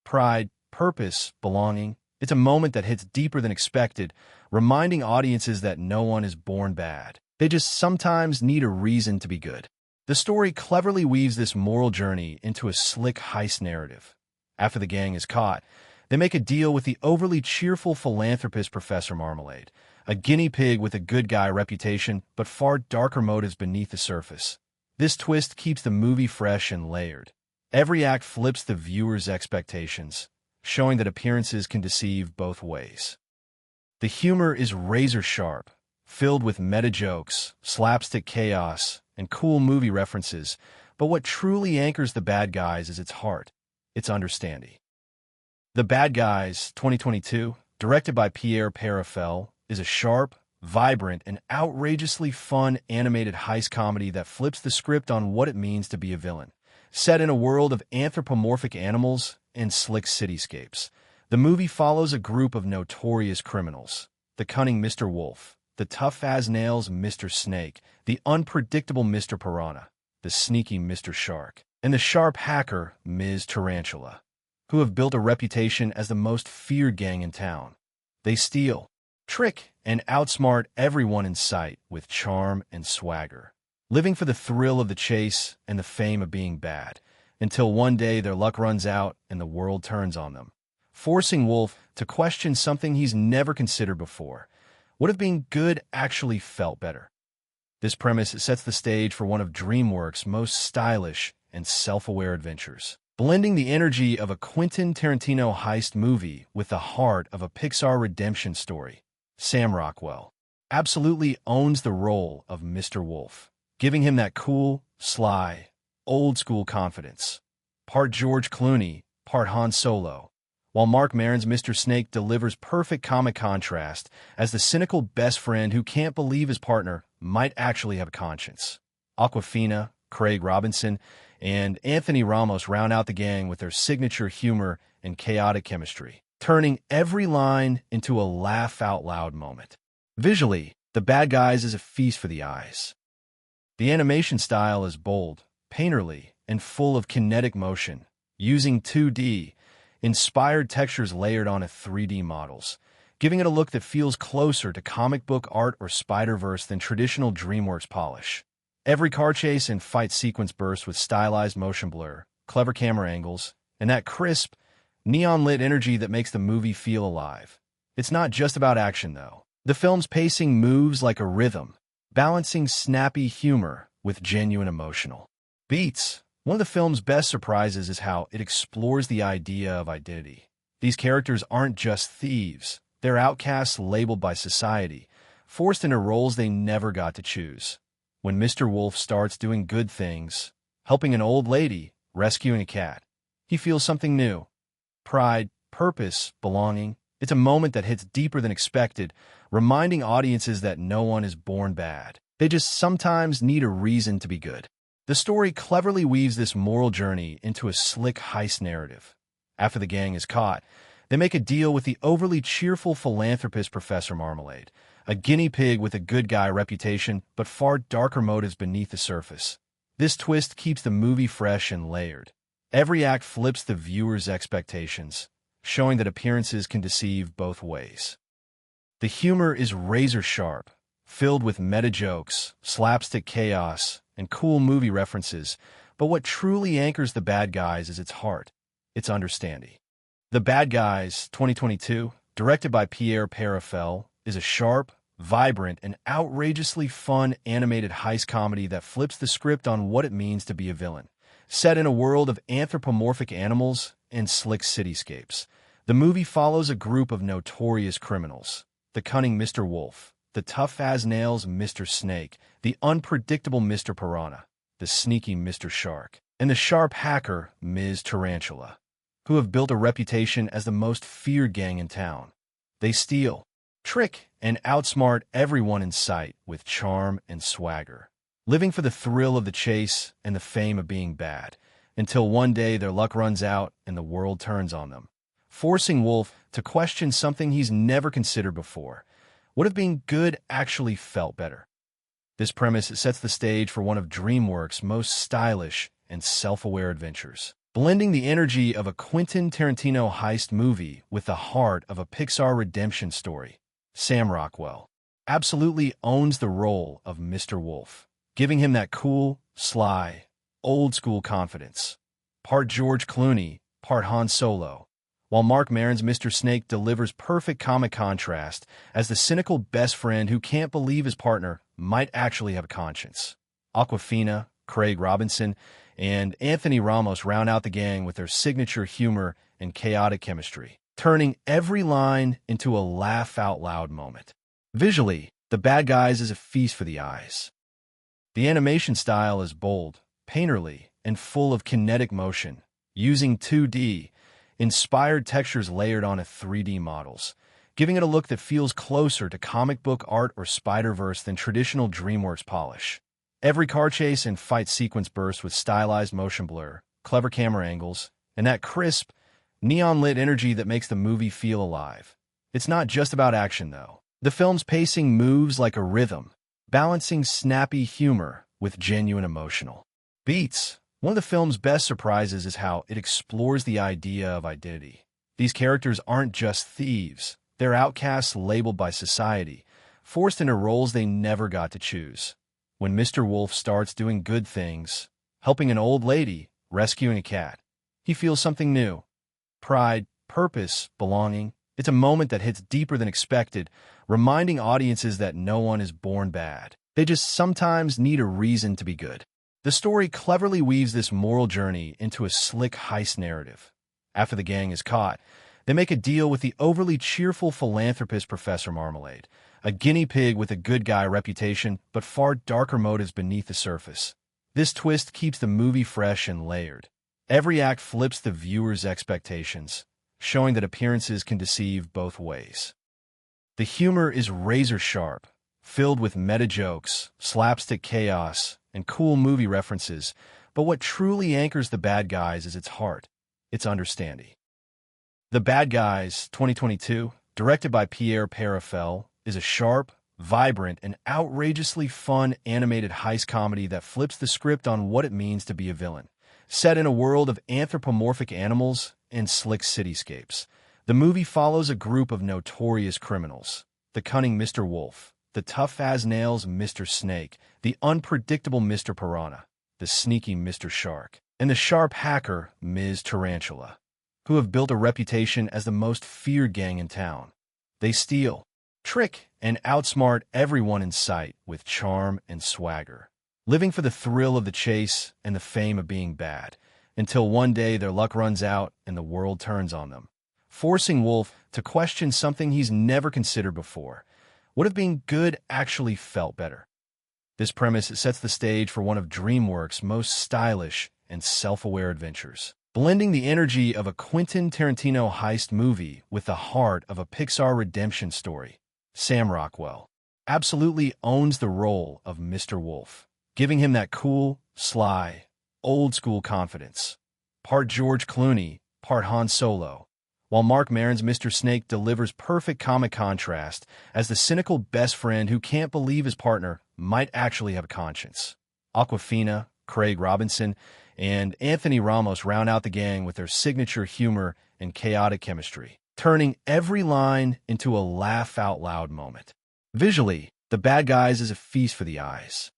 Pride, purpose, belonging. It's a moment that hits deeper than expected, reminding audiences that no one is born bad. They just sometimes need a reason to be good. The story cleverly weaves this moral journey into a slick heist narrative. After the gang is caught, they make a deal with the overly cheerful philanthropist Professor Marmalade, a guinea pig with a good guy reputation but far darker motives beneath the surface. This twist keeps the movie fresh and layered. Every act flips the viewer's expectations, showing that appearances can deceive both ways. The humor is razor-sharp, filled with meta-jokes, slapstick chaos, and cool movie references, but what truly anchors The Bad Guys is its heart, its understanding. The Bad Guys, 2022, directed by Pierre Perifel, is a sharp, vibrant, and outrageously fun animated heist comedy that flips the script on what it means to be a villain. Set in a world of anthropomorphic animals and slick cityscapes, the movie follows a group of notorious criminals: the cunning Mr. Wolf, the tough-as-nails Mr. Snake, the unpredictable Mr. Piranha, the sneaky Mr. Shark, and the sharp hacker Ms. Tarantula, who have built a reputation as the most feared gang in town. They steal, trick, and outsmart everyone in sight with charm and swagger, living for the thrill of the chase and the fame of being bad, until one day their luck runs out and the world turns on them, forcing Wolf to question something he's never considered before. What if being good actually felt better? This premise sets the stage for one of DreamWorks' most stylish and self-aware adventures, blending the energy of a Quentin Tarantino heist movie with the heart of a Pixar redemption story. Sam Rockwell absolutely owns the role of Mr. Wolf, giving him that cool, sly, old-school confidence. Part George Clooney, part Han Solo, while Mark Maron's Mr. Snake delivers perfect comic contrast as the cynical best friend who can't believe his partner might actually have a conscience. Awkwafina, Craig Robinson, and Anthony Ramos round out the gang with their signature humor and chaotic chemistry, turning every line into a laugh-out-loud moment. Visually, The Bad Guys is a feast for the eyes. The animation style is bold, painterly, and full of kinetic motion, using 2D, inspired textures layered onto 3D models, giving it a look that feels closer to comic book art or Spider-Verse than traditional DreamWorks polish. Every car chase and fight sequence bursts with stylized motion blur, clever camera angles, and that crisp, neon-lit energy that makes the movie feel alive. It's not just about action, though. The film's pacing moves like a rhythm, balancing snappy humor with genuine emotional beats. One of the film's best surprises is how it explores the idea of identity. These characters aren't just thieves. They're outcasts labeled by society, forced into roles they never got to choose. When Mr. Wolf starts doing good things, helping an old lady, rescuing a cat, he feels something new. Pride, purpose, belonging. It's a moment that hits deeper than expected, reminding audiences that no one is born bad. They just sometimes need a reason to be good. The story cleverly weaves this moral journey into a slick heist narrative. After the gang is caught, they make a deal with the overly cheerful philanthropist Professor Marmalade, a guinea pig with a good guy reputation but far darker motives beneath the surface. This twist keeps the movie fresh and layered. Every act flips the viewer's expectations, showing that appearances can deceive both ways. The humor is razor-sharp, filled with meta-jokes, slapstick chaos, and cool movie references, but what truly anchors the bad guys is its heart, its understanding. The Bad Guys, 2022, directed by Pierre Perifel, is a sharp, vibrant, and outrageously fun animated heist comedy that flips the script on what it means to be a villain. Set in a world of anthropomorphic animals and slick cityscapes, the movie follows a group of notorious criminals: the cunning Mr. Wolf, the tough-as-nails Mr. Snake, the unpredictable Mr. Piranha, the sneaky Mr. Shark, and the sharp hacker Ms. Tarantula, who have built a reputation as the most feared gang in town. They steal, trick, and outsmart everyone in sight with charm and swagger, living for the thrill of the chase and the fame of being bad, until one day their luck runs out and the world turns on them, forcing Wolf to question something he's never considered before: what if being good actually felt better? This premise sets the stage for one of DreamWorks' most stylish and self-aware adventures, blending the energy of a Quentin Tarantino heist movie with the heart of a Pixar redemption story. Sam Rockwell absolutely owns the role of Mr. Wolf, giving him that cool, sly, old-school confidence. Part George Clooney, part Han Solo, while Mark Maron's Mr. Snake delivers perfect comic contrast as the cynical best friend who can't believe his partner might actually have a conscience. Awkwafina, Craig Robinson, and Anthony Ramos round out the gang with their signature humor and chaotic chemistry, turning every line into a laugh-out-loud moment. Visually, The Bad Guys is a feast for the eyes. The animation style is bold, painterly, and full of kinetic motion, using 2D, inspired textures layered onto 3D models, giving it a look that feels closer to comic book art or Spider-Verse than traditional DreamWorks polish. Every car chase and fight sequence bursts with stylized motion blur, clever camera angles, and that crisp, neon-lit energy that makes the movie feel alive. It's not just about action, though. The film's pacing moves like a rhythm, balancing snappy humor with genuine emotional beats. One of the film's best surprises is how it explores the idea of identity. These characters aren't just thieves. They're outcasts labeled by society, forced into roles they never got to choose. When Mr. Wolf starts doing good things, helping an old lady, rescuing a cat, he feels something new. Pride, purpose, belonging. It's a moment that hits deeper than expected, reminding audiences that no one is born bad. They just sometimes need a reason to be good. The story cleverly weaves this moral journey into a slick heist narrative. After the gang is caught, they make a deal with the overly cheerful philanthropist Professor Marmalade, a guinea pig with a good guy reputation but far darker motives beneath the surface. This twist keeps the movie fresh and layered. Every act flips the viewer's expectations, showing that appearances can deceive both ways. The humor is razor-sharp, filled with meta-jokes, slapstick chaos, and cool movie references, but what truly anchors The Bad Guys is its heart, its understanding. The Bad Guys, 2022, directed by Pierre Perifel, is a sharp, vibrant, and outrageously fun animated heist comedy that flips the script on what it means to be a villain. Set in a world of anthropomorphic animals and slick cityscapes, the movie follows a group of notorious criminals: the cunning Mr. Wolf, the tough-as-nails Mr. Snake, the unpredictable Mr. Piranha, the sneaky Mr. Shark, and the sharp hacker Ms. Tarantula, who have built a reputation as the most feared gang in town. They steal, trick, and outsmart everyone in sight with charm and swagger, living for the thrill of the chase and the fame of being bad, until one day their luck runs out and the world turns on them, forcing Wolf to question something he's never considered before: what if being good actually felt better? This premise sets the stage for one of DreamWorks' most stylish and self-aware adventures, blending the energy of a Quentin Tarantino heist movie with the heart of a Pixar redemption story. Sam Rockwell absolutely owns the role of Mr. Wolf, giving him that cool, sly, old-school confidence. Part George Clooney, part Han Solo, while Mark Maron's Mr. Snake delivers perfect comic contrast as the cynical best friend who can't believe his partner might actually have a conscience. Awkwafina, Craig Robinson, and Anthony Ramos round out the gang with their signature humor and chaotic chemistry, turning every line into a laugh-out-loud moment. Visually, The Bad Guys is a feast for the eyes.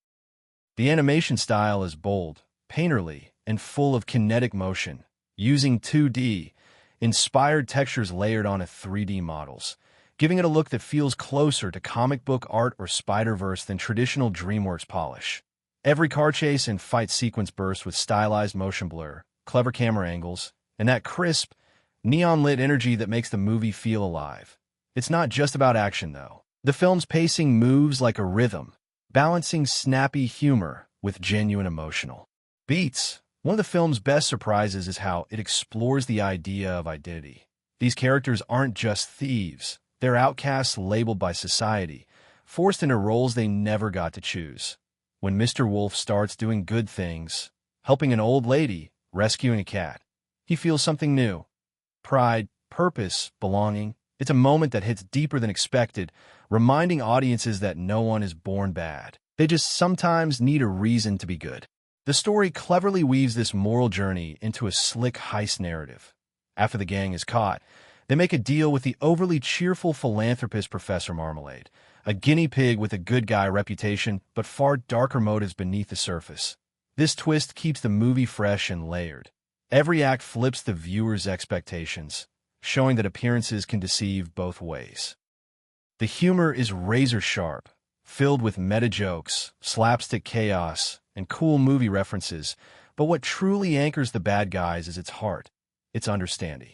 The animation style is bold, painterly, and full of kinetic motion, using 2D, inspired textures layered onto 3D models, giving it a look that feels closer to comic book art or Spider-Verse than traditional DreamWorks polish. Every car chase and fight sequence bursts with stylized motion blur, clever camera angles, and that crisp, neon-lit energy that makes the movie feel alive. It's not just about action, though. The film's pacing moves like a rhythm, balancing snappy humor with genuine emotional beats. One of the film's best surprises is how it explores the idea of identity. These characters aren't just thieves. They're outcasts labeled by society, forced into roles they never got to choose. When Mr. Wolf starts doing good things, helping an old lady, rescuing a cat, he feels something new. Pride, purpose, belonging. It's a moment that hits deeper than expected, reminding audiences that no one is born bad. They just sometimes need a reason to be good. The story cleverly weaves this moral journey into a slick heist narrative. After the gang is caught, they make a deal with the overly cheerful philanthropist Professor Marmalade, a guinea pig with a good guy reputation but far darker motives beneath the surface. This twist keeps the movie fresh and layered. Every act flips the viewer's expectations, showing that appearances can deceive both ways. The humor is razor-sharp, filled with meta-jokes, slapstick chaos, and cool movie references, but what truly anchors The Bad Guys is its heart, its understanding.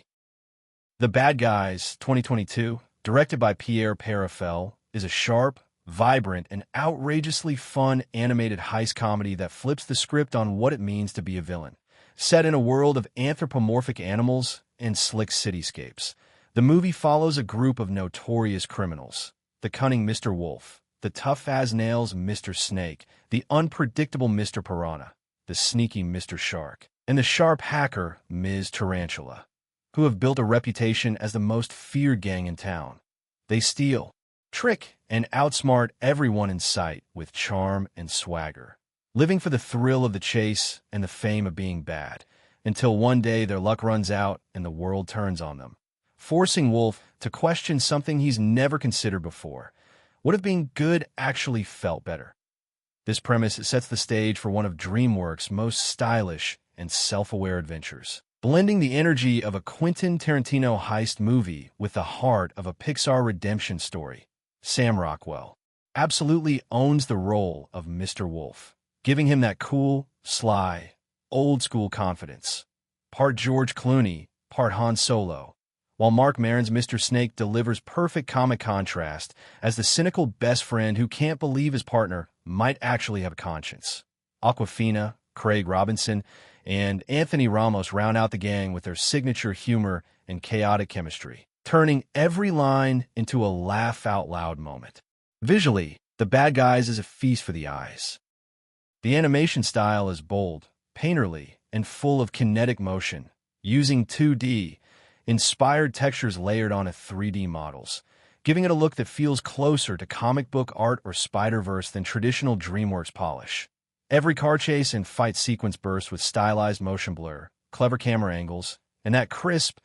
The Bad Guys, 2022, directed by Pierre Perifel, is a sharp, vibrant, and outrageously fun animated heist comedy that flips the script on what it means to be a villain. Set in a world of anthropomorphic animals and slick cityscapes, the movie follows a group of notorious criminals: the cunning Mr. Wolf, the tough-as-nails Mr. Snake, the unpredictable Mr. Piranha, the sneaky Mr. Shark, and the sharp hacker Ms. Tarantula, who have built a reputation as the most feared gang in town. They steal, trick, and outsmart everyone in sight with charm and swagger, living for the thrill of the chase and the fame of being bad, until one day their luck runs out and the world turns on them, forcing Wolf to question something he's never considered before: what if being good actually felt better? This premise sets the stage for one of DreamWorks' most stylish and self-aware adventures, blending the energy of a Quentin Tarantino heist movie with the heart of a Pixar redemption story. Sam Rockwell absolutely owns the role of Mr. Wolf, giving him that cool, sly, old-school confidence. Part George Clooney, part Han Solo, while Mark Maron's Mr. Snake delivers perfect comic contrast as the cynical best friend who can't believe his partner might actually have a conscience. Awkwafina, Craig Robinson, and Anthony Ramos round out the gang with their signature humor and chaotic chemistry, turning every line into a laugh-out-loud moment. Visually, The Bad Guys is a feast for the eyes. The animation style is bold, painterly, and full of kinetic motion, using 2D, inspired textures layered onto 3D models, giving it a look that feels closer to comic book art or Spider-Verse than traditional DreamWorks polish. Every car chase and fight sequence bursts with stylized motion blur, clever camera angles, and that crisp,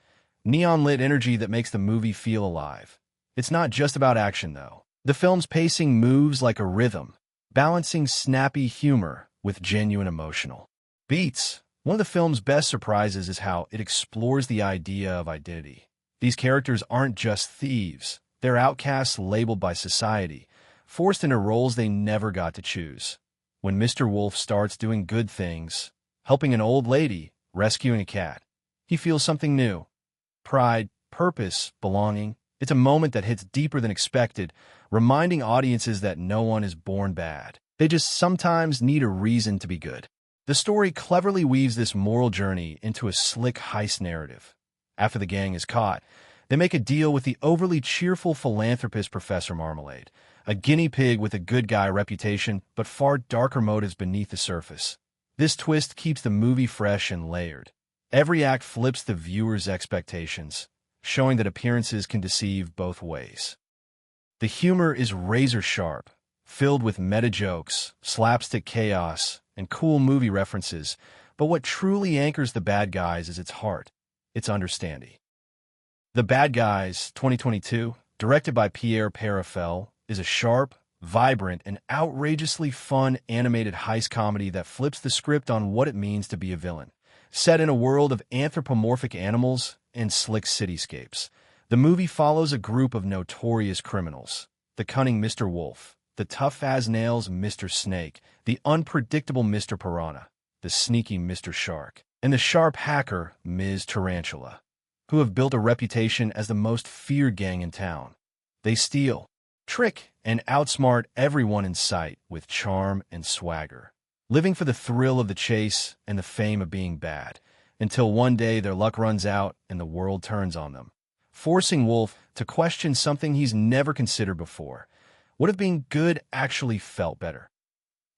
neon-lit energy that makes the movie feel alive. It's not just about action, though. The film's pacing moves like a rhythm, balancing snappy humor with genuine emotional beats. One of the film's best surprises is how it explores the idea of identity. These characters aren't just thieves. They're outcasts labeled by society, forced into roles they never got to choose. When Mr. Wolf starts doing good things, helping an old lady, rescuing a cat, he feels something new. Pride, purpose, belonging. It's a moment that hits deeper than expected, reminding audiences that no one is born bad. They just sometimes need a reason to be good. The story cleverly weaves this moral journey into a slick heist narrative. After the gang is caught, they make a deal with the overly cheerful philanthropist Professor Marmalade, a guinea pig with a good guy reputation but far darker motives beneath the surface. This twist keeps the movie fresh and layered. Every act flips the viewer's expectations, showing that appearances can deceive both ways. The humor is razor-sharp, filled with meta-jokes, slapstick chaos, and cool movie references, but what truly anchors the bad guys is its heart, its understanding. The Bad Guys, 2022, directed by Pierre Perifel, is a sharp, vibrant, and outrageously fun animated heist comedy that flips the script on what it means to be a villain. Set in a world of anthropomorphic animals and slick cityscapes, the movie follows a group of notorious criminals: the cunning Mr. Wolf, the tough-as-nails Mr. Snake, the unpredictable Mr. Piranha, the sneaky Mr. Shark, and the sharp hacker Ms. Tarantula, who have built a reputation as the most feared gang in town. They steal, trick, and outsmart everyone in sight with charm and swagger, living for the thrill of the chase and the fame of being bad, until one day their luck runs out and the world turns on them, forcing Wolf to question something he's never considered before: what if being good actually felt better?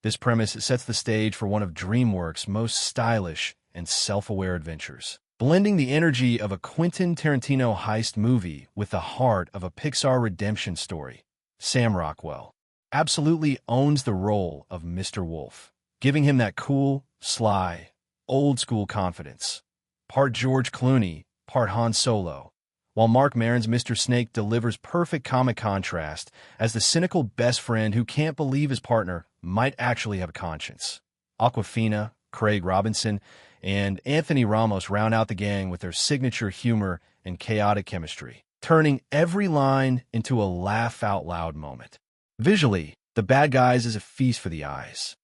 This premise sets the stage for one of DreamWorks' most stylish and self-aware adventures, blending the energy of a Quentin Tarantino heist movie with the heart of a Pixar redemption story. Sam Rockwell absolutely owns the role of Mr. Wolf, giving him that cool, sly, old-school confidence. Part George Clooney, part Han Solo, while Mark Maron's Mr. Snake delivers perfect comic contrast as the cynical best friend who can't believe his partner might actually have a conscience. Awkwafina, Craig Robinson, and Anthony Ramos round out the gang with their signature humor and chaotic chemistry, turning every line into a laugh-out-loud moment. Visually, The Bad Guys is a feast for the eyes.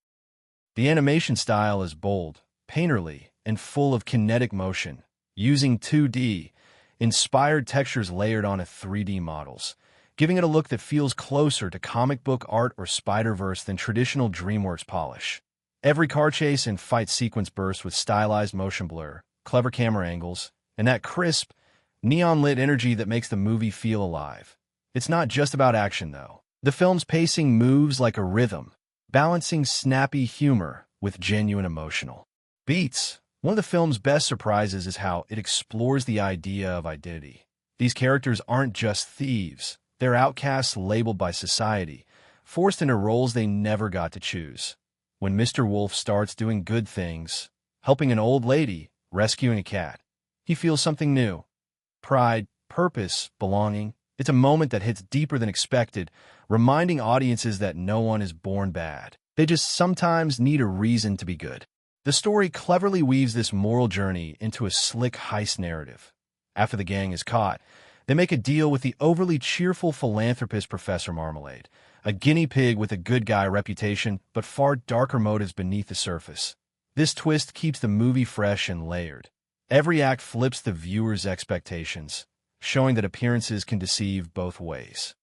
The animation style is bold, painterly, and full of kinetic motion, using 2D, inspired textures layered onto 3D models, giving it a look that feels closer to comic book art or Spider-Verse than traditional DreamWorks polish. Every car chase and fight sequence bursts with stylized motion blur, clever camera angles, and that crisp, neon-lit energy that makes the movie feel alive. It's not just about action, though. The film's pacing moves like a rhythm, balancing snappy humor with genuine emotional beats. One of the film's best surprises is how it explores the idea of identity. These characters aren't just thieves. They're outcasts labeled by society, forced into roles they never got to choose. When Mr. Wolf starts doing good things, helping an old lady, rescuing a cat, he feels something new: pride, purpose, belonging. It's a moment that hits deeper than expected, reminding audiences that no one is born bad. They just sometimes need a reason to be good. The story cleverly weaves this moral journey into a slick heist narrative. After the gang is caught, they make a deal with the overly cheerful philanthropist Professor Marmalade, a guinea pig with a good guy reputation but far darker motives beneath the surface. This twist keeps the movie fresh and layered. Every act flips the viewer's expectations, showing that appearances can deceive both ways.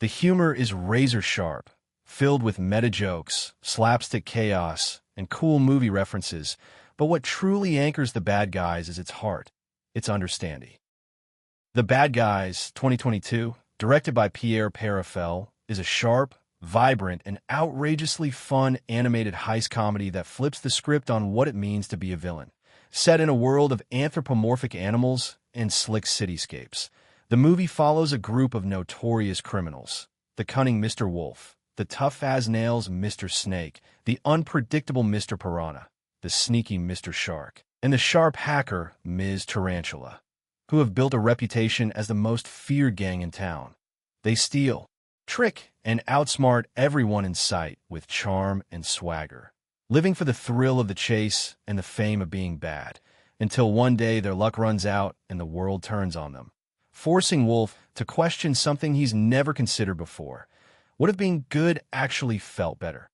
The humor is razor-sharp, filled with meta-jokes, slapstick chaos, and cool movie references, but what truly anchors The Bad Guys is its heart, its understanding. The Bad Guys, 2022, directed by Pierre Perifel, is a sharp, vibrant, and outrageously fun animated heist comedy that flips the script on what it means to be a villain. Set in a world of anthropomorphic animals and slick cityscapes, the movie follows a group of notorious criminals: the cunning Mr. Wolf, the tough-as-nails Mr. Snake, the unpredictable Mr. Piranha, the sneaky Mr. Shark, and the sharp hacker Ms. Tarantula, who have built a reputation as the most feared gang in town. They steal, trick, and outsmart everyone in sight with charm and swagger, living for the thrill of the chase and the fame of being bad, until one day their luck runs out and the world turns on them, forcing Wolf to question something he's never considered before: what if being good actually felt better?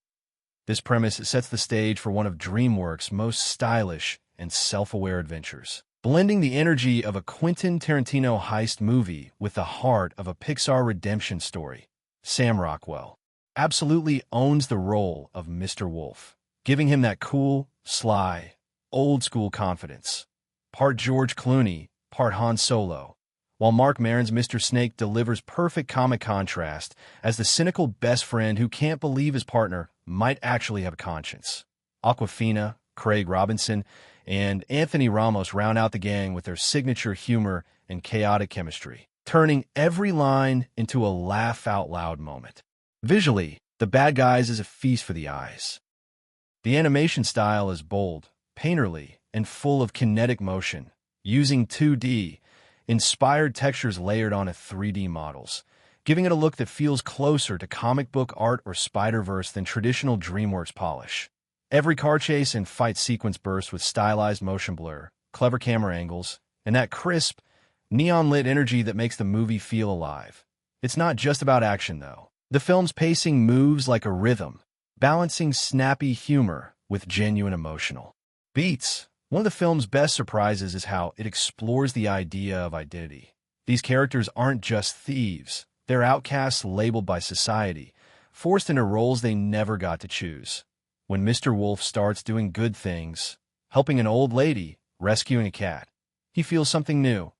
This premise sets the stage for one of DreamWorks' most stylish and self-aware adventures, blending the energy of a Quentin Tarantino heist movie with the heart of a Pixar redemption story. Sam Rockwell absolutely owns the role of Mr. Wolf, giving him that cool, sly, old-school confidence. Part George Clooney, part Han Solo, while Mark Maron's Mr. Snake delivers perfect comic contrast as the cynical best friend who can't believe his partner might actually have a conscience. Awkwafina, Craig Robinson, and Anthony Ramos round out the gang with their signature humor and chaotic chemistry, turning every line into a laugh-out-loud moment. Visually, The Bad Guys is a feast for the eyes. The animation style is bold, painterly, and full of kinetic motion, using 2D, inspired textures layered onto 3D models, giving it a look that feels closer to comic book art or Spider-Verse than traditional DreamWorks polish. Every car chase and fight sequence bursts with stylized motion blur, clever camera angles, and that crisp, neon-lit energy that makes the movie feel alive. It's not just about action, though. The film's pacing moves like a rhythm, balancing snappy humor with genuine emotional beats. One of the film's best surprises is how it explores the idea of identity. These characters aren't just thieves. They're outcasts labeled by society, forced into roles they never got to choose. When Mr. Wolf starts doing good things, helping an old lady, rescuing a cat, he feels something new.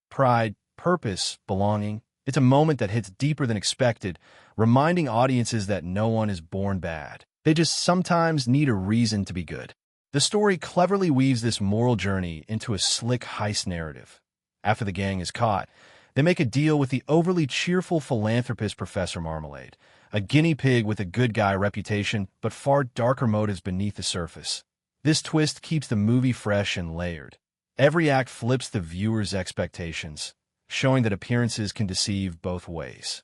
Pride, purpose, belonging. It's a moment that hits deeper than expected, reminding audiences that no one is born bad. They just sometimes need a reason to be good. The story cleverly weaves this moral journey into a slick heist narrative. After the gang is caught, they make a deal with the overly cheerful philanthropist Professor Marmalade, a guinea pig with a good guy reputation but far darker motives beneath the surface. This twist keeps the movie fresh and layered. Every act flips the viewer's expectations, showing that appearances can deceive both ways.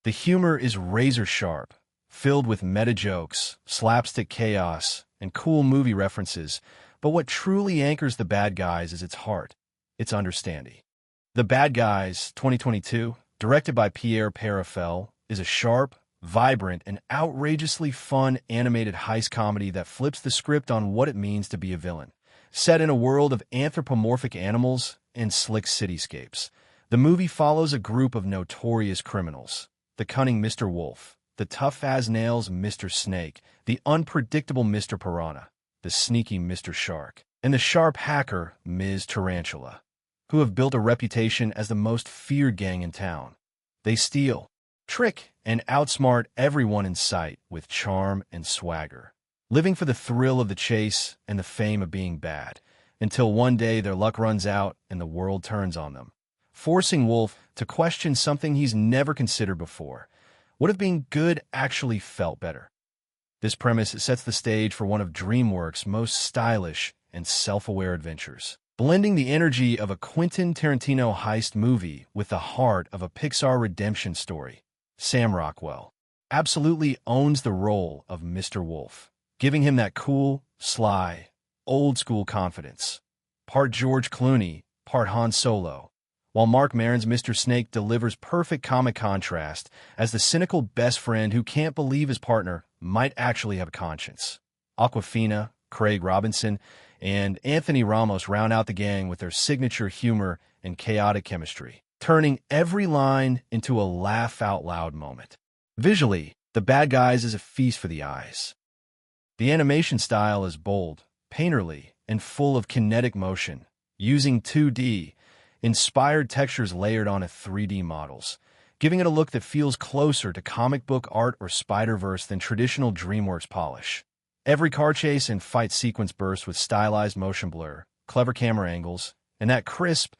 The humor is razor-sharp, filled with meta-jokes, slapstick chaos, and cool movie references, but what truly anchors The Bad Guys is its heart, its understanding. The Bad Guys, 2022, directed by Pierre Perifel, is a sharp, vibrant, and outrageously fun animated heist comedy that flips the script on what it means to be a villain. Set in a world of anthropomorphic animals and slick cityscapes, the movie follows a group of notorious criminals: the cunning Mr. Wolf, the tough-as-nails Mr. Snake, the unpredictable Mr. Piranha, the sneaky Mr. Shark, and the sharp hacker Ms. Tarantula, who have built a reputation as the most feared gang in town. They steal, trick, and outsmart everyone in sight with charm and swagger, living for the thrill of the chase and the fame of being bad, until one day their luck runs out and the world turns on them, forcing Wolf to question something he's never considered before: what if being good actually felt better? This premise sets the stage for one of DreamWorks' most stylish and self-aware adventures, blending the energy of a Quentin Tarantino heist movie with the heart of a Pixar redemption story. Sam Rockwell absolutely owns the role of Mr. Wolf, giving him that cool, sly, old-school confidence. Part George Clooney, part Han Solo, while Mark Maron's Mr. Snake delivers perfect comic contrast as the cynical best friend who can't believe his partner might actually have a conscience. Awkwafina, Craig Robinson, and Anthony Ramos round out the gang with their signature humor and chaotic chemistry, turning every line into a laugh-out-loud moment. Visually, The Bad Guys is a feast for the eyes. The animation style is bold, painterly, and full of kinetic motion, using 2D, inspired textures layered onto 3D models, giving it a look that feels closer to comic book art or Spider-Verse than traditional DreamWorks polish. Every car chase and fight sequence bursts with stylized motion blur, clever camera angles, and that crisp,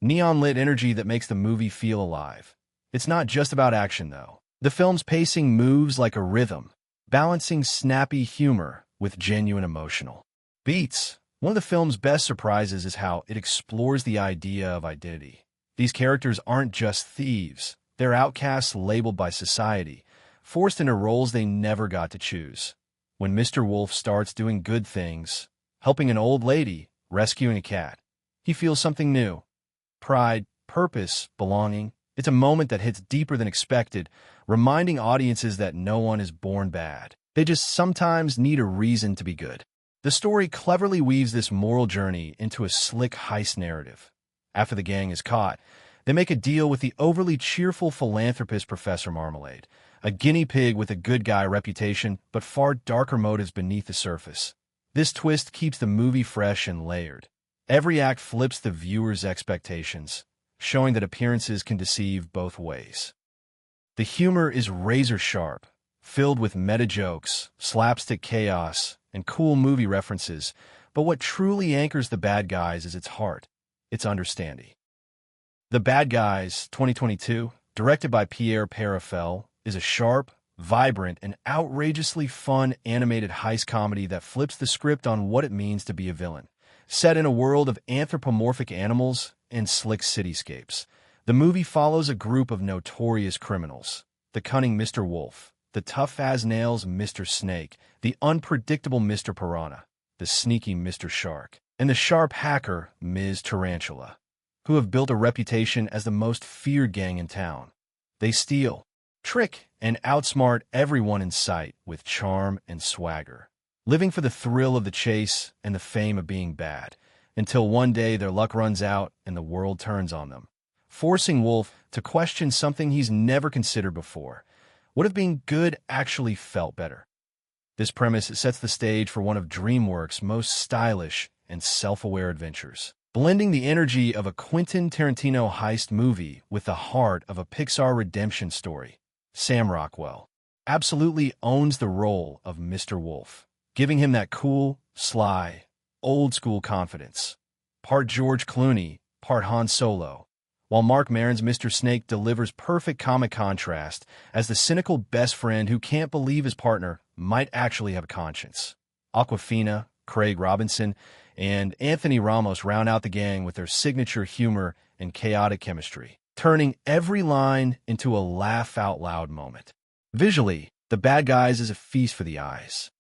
neon-lit energy that makes the movie feel alive. It's not just about action, though. The film's pacing moves like a rhythm, balancing snappy humor with genuine emotional beats. One of the film's best surprises is how it explores the idea of identity. These characters aren't just thieves. They're outcasts labeled by society, forced into roles they never got to choose. When Mr. Wolf starts doing good things, helping an old lady, rescuing a cat, he feels something new. Pride, purpose, belonging. It's a moment that hits deeper than expected, reminding audiences that no one is born bad. They just sometimes need a reason to be good. The story cleverly weaves this moral journey into a slick heist narrative. After the gang is caught, they make a deal with the overly cheerful philanthropist Professor Marmalade, a guinea pig with a good guy reputation, but far darker motives beneath the surface. This twist keeps the movie fresh and layered. Every act flips the viewer's expectations, showing that appearances can deceive both ways. The humor is razor-sharp, filled with meta-jokes, slapstick chaos, and cool movie references, but what truly anchors the bad guys is its heart, its understanding. The Bad Guys, 2022, directed by Pierre Perifel, is a sharp, vibrant, and outrageously fun animated heist comedy that flips the script on what it means to be a villain. Set in a world of anthropomorphic animals and slick cityscapes, the movie follows a group of notorious criminals: the cunning Mr. Wolf, the tough-as-nails Mr. Snake, the unpredictable Mr. Piranha, the sneaky Mr. Shark, and the sharp hacker Ms. Tarantula, who have built a reputation as the most feared gang in town. They steal, trick, and outsmart everyone in sight with charm and swagger, living for the thrill of the chase and the fame of being bad, until one day their luck runs out and the world turns on them, forcing Wolf to question something he's never considered before: what if being good actually felt better? This premise sets the stage for one of DreamWorks' most stylish and self-aware adventures, blending the energy of a Quentin Tarantino heist movie with the heart of a Pixar redemption story. Sam Rockwell absolutely owns the role of Mr. Wolf, giving him that cool, sly, old-school confidence. Part George Clooney, part Han Solo, while Mark Maron's Mr. Snake delivers perfect comic contrast as the cynical best friend who can't believe his partner might actually have a conscience. Awkwafina, Craig Robinson, and Anthony Ramos round out the gang with their signature humor and chaotic chemistry, turning every line into a laugh-out-loud moment. Visually, The Bad Guys is a feast for the eyes.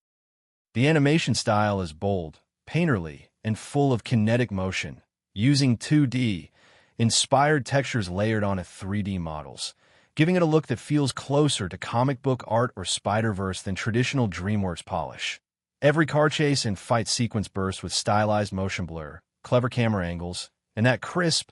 The animation style is bold, painterly, and full of kinetic motion, using 2D, inspired textures layered onto 3D models, giving it a look that feels closer to comic book art or Spider-Verse than traditional DreamWorks polish. Every car chase and fight sequence bursts with stylized motion blur, clever camera angles, and that crisp,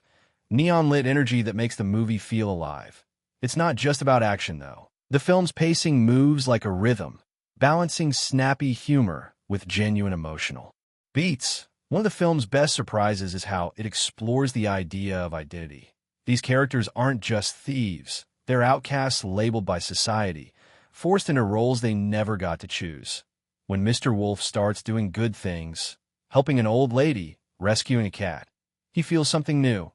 neon-lit energy that makes the movie feel alive. It's not just about action, though. The film's pacing moves like a rhythm, balancing snappy humor with genuine emotional beats. One of the film's best surprises is how it explores the idea of identity. These characters aren't just thieves. They're outcasts labeled by society, forced into roles they never got to choose. When Mr. Wolf starts doing good things, helping an old lady, rescuing a cat, he feels something new.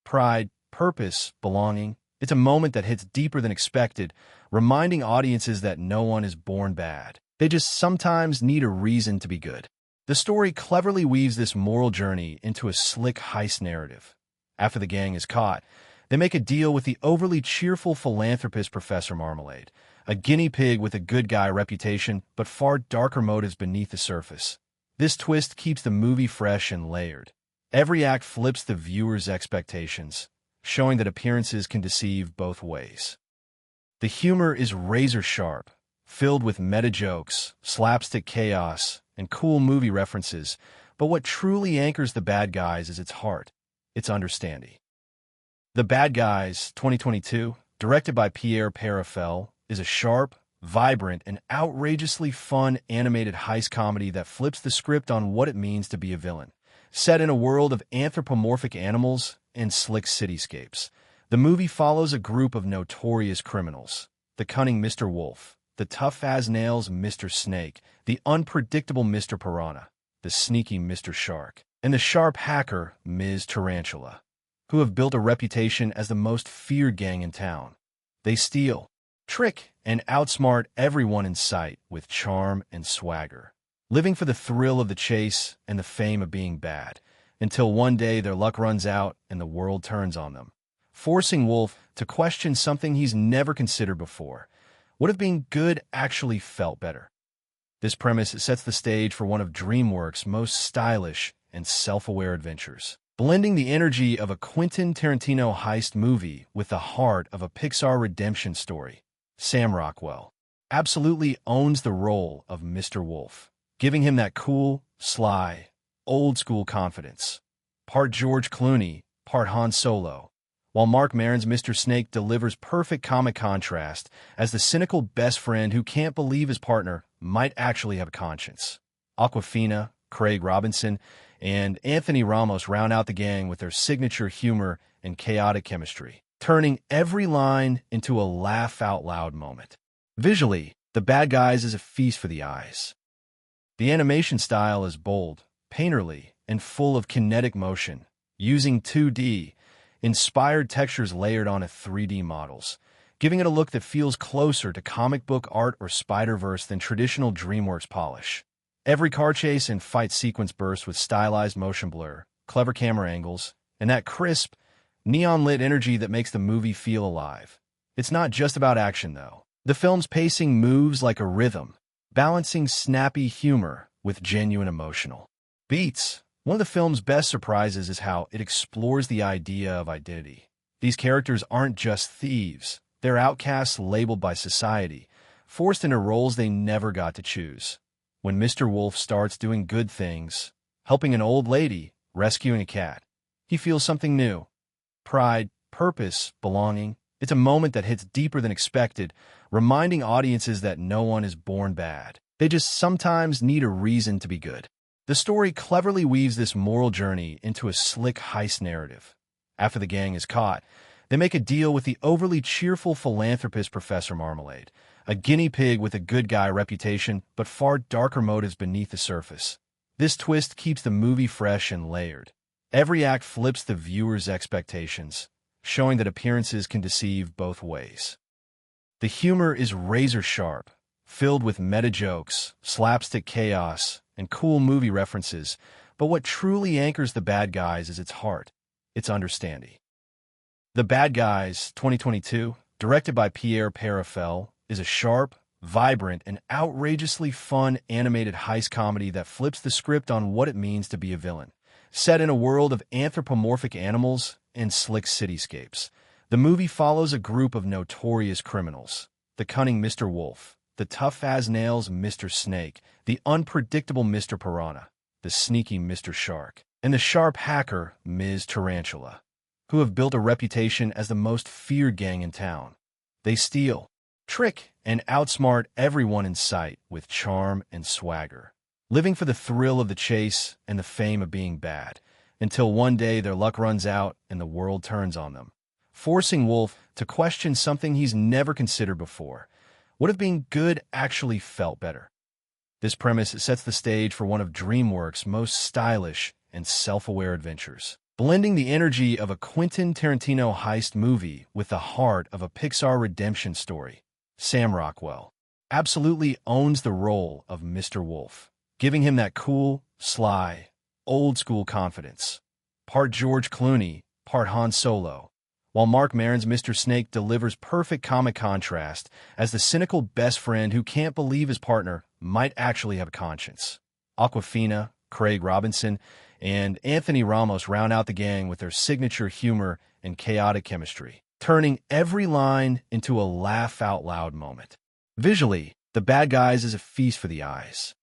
Pride, purpose, belonging. It's a moment that hits deeper than expected, reminding audiences that no one is born bad. They just sometimes need a reason to be good. The story cleverly weaves this moral journey into a slick heist narrative. After the gang is caught, they make a deal with the overly cheerful philanthropist Professor Marmalade, a guinea pig with a good guy reputation but far darker motives beneath the surface. This twist keeps the movie fresh and layered. Every act flips the viewer's expectations, showing that appearances can deceive both ways. The humor is razor-sharp, filled with meta-jokes, slapstick chaos, and cool movie references, but what truly anchors The Bad Guys is its heart, its understanding. The Bad Guys, 2022, directed by Pierre Perifel, is a sharp, vibrant, and outrageously fun animated heist comedy that flips the script on what it means to be a villain. Set in a world of anthropomorphic animals and slick cityscapes, the movie follows a group of notorious criminals: the cunning Mr. Wolf, the tough-as-nails Mr. Snake, the unpredictable Mr. Piranha, the sneaky Mr. Shark, and the sharp hacker Ms. Tarantula, who have built a reputation as the most feared gang in town. They steal, trick, and outsmart everyone in sight with charm and swagger, living for the thrill of the chase and the fame of being bad, until one day their luck runs out and the world turns on them, forcing Wolf to question something he's never considered before: what if being good actually felt better? This premise sets the stage for one of DreamWorks' most stylish and self-aware adventures, blending the energy of a Quentin Tarantino heist movie with the heart of a Pixar redemption story. Sam Rockwell absolutely owns the role of Mr. Wolf, giving him that cool, sly, old-school confidence. Part George Clooney, part Han Solo, while Mark Maron's Mr. Snake delivers perfect comic contrast as the cynical best friend who can't believe his partner might actually have a conscience. Awkwafina, Craig Robinson, and Anthony Ramos round out the gang with their signature humor and chaotic chemistry, turning every line into a laugh out loud moment. Visually, The Bad Guys is a feast for the eyes. The animation style is bold, painterly, and full of kinetic motion, using 2D, inspired textures layered onto 3D models, giving it a look that feels closer to comic book art or Spider-Verse than traditional DreamWorks polish. Every car chase and fight sequence bursts with stylized motion blur, clever camera angles, and that crisp, neon-lit energy that makes the movie feel alive. It's not just about action, though. The film's pacing moves like a rhythm, balancing snappy humor with genuine emotional beats. One of the film's best surprises is how it explores the idea of identity. These characters aren't just thieves. They're outcasts labeled by society, forced into roles they never got to choose. When Mr. Wolf starts doing good things, helping an old lady, rescuing a cat, he feels something new. Pride, purpose, belonging. It's a moment that hits deeper than expected, reminding audiences that no one is born bad. They just sometimes need a reason to be good. The story cleverly weaves this moral journey into a slick heist narrative. After the gang is caught, they make a deal with the overly cheerful philanthropist Professor Marmalade, a guinea pig with a good guy reputation but far darker motives beneath the surface. This twist keeps the movie fresh and layered. Every act flips the viewer's expectations, showing that appearances can deceive both ways. The humor is razor-sharp, filled with meta-jokes, slapstick chaos, and cool movie references, but what truly anchors The Bad Guys is its heart, its understanding. The Bad Guys, 2022, directed by Pierre Perifel, is a sharp, vibrant, and outrageously fun animated heist comedy that flips the script on what it means to be a villain. Set in a world of anthropomorphic animals and slick cityscapes, the movie follows a group of notorious criminals: the cunning Mr. Wolf, the tough-as-nails Mr. Snake, the unpredictable Mr. Piranha, the sneaky Mr. Shark, and the sharp hacker Ms. Tarantula, who have built a reputation as the most feared gang in town. They steal, trick, and outsmart everyone in sight with charm and swagger, living for the thrill of the chase and the fame of being bad, until one day their luck runs out and the world turns on them, forcing Wolf to question something he's never considered before: what if being good actually felt better? This premise sets the stage for one of DreamWorks' most stylish and self-aware adventures, blending the energy of a Quentin Tarantino heist movie with the heart of a Pixar redemption story. Sam Rockwell absolutely owns the role of Mr. Wolf, giving him that cool, sly, old-school confidence. Part George Clooney, part Han Solo, while Mark Maron's Mr. Snake delivers perfect comic contrast as the cynical best friend who can't believe his partner might actually have a conscience. Awkwafina, Craig Robinson, and Anthony Ramos round out the gang with their signature humor and chaotic chemistry, turning every line into a laugh out loud moment. Visually, The Bad Guys is a feast for the eyes.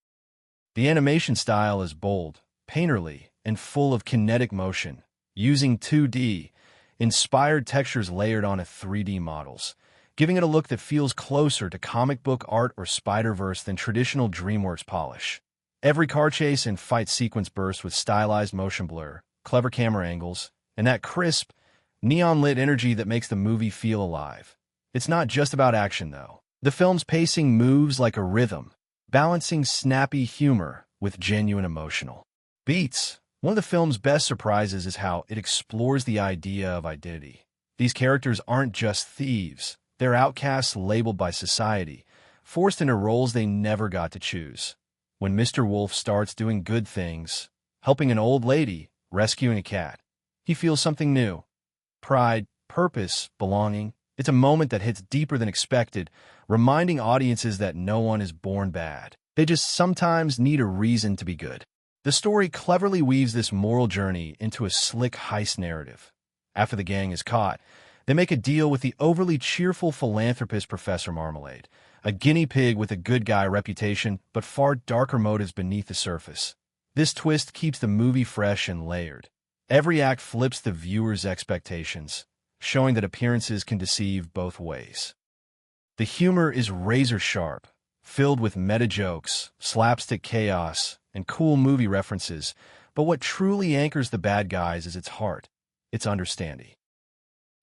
The animation style is bold, painterly, and full of kinetic motion, using 2D, inspired textures layered onto 3D models, giving it a look that feels closer to comic book art or Spider-Verse than traditional DreamWorks polish. Every car chase and fight sequence bursts with stylized motion blur, clever camera angles, and that crisp, neon-lit energy that makes the movie feel alive. It's not just about action, though. The film's pacing moves like a rhythm, balancing snappy humor with genuine emotional beats. One of the film's best surprises is how it explores the idea of identity. These characters aren't just thieves. They're outcasts labeled by society, forced into roles they never got to choose. When Mr. Wolf starts doing good things, helping an old lady, rescuing a cat, he feels something new. Pride, purpose, belonging. It's a moment that hits deeper than expected, reminding audiences that no one is born bad. They just sometimes need a reason to be good. The story cleverly weaves this moral journey into a slick heist narrative. After the gang is caught, they make a deal with the overly cheerful philanthropist Professor Marmalade, a guinea pig with a good guy reputation but far darker motives beneath the surface. This twist keeps the movie fresh and layered. Every act flips the viewer's expectations, showing that appearances can deceive both ways. The humor is razor-sharp, filled with meta-jokes, slapstick chaos, and cool movie references, but what truly anchors The Bad Guys is its heart, its understanding.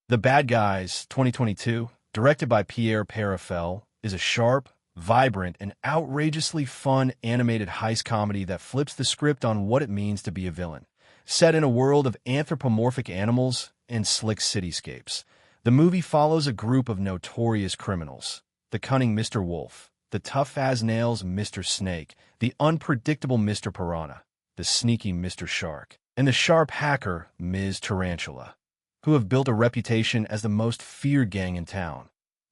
The Bad Guys, 2022, directed by Pierre Perifel, is a sharp, vibrant, and outrageously fun animated heist comedy that flips the script on what it means to be a villain. Set in a world of anthropomorphic animals and slick cityscapes, the movie follows a group of notorious criminals: the cunning Mr. Wolf, the tough-as-nails Mr. Snake, the unpredictable Mr. Piranha, the sneaky Mr. Shark, and the sharp hacker Ms. Tarantula, who have built a reputation as the most feared gang in town.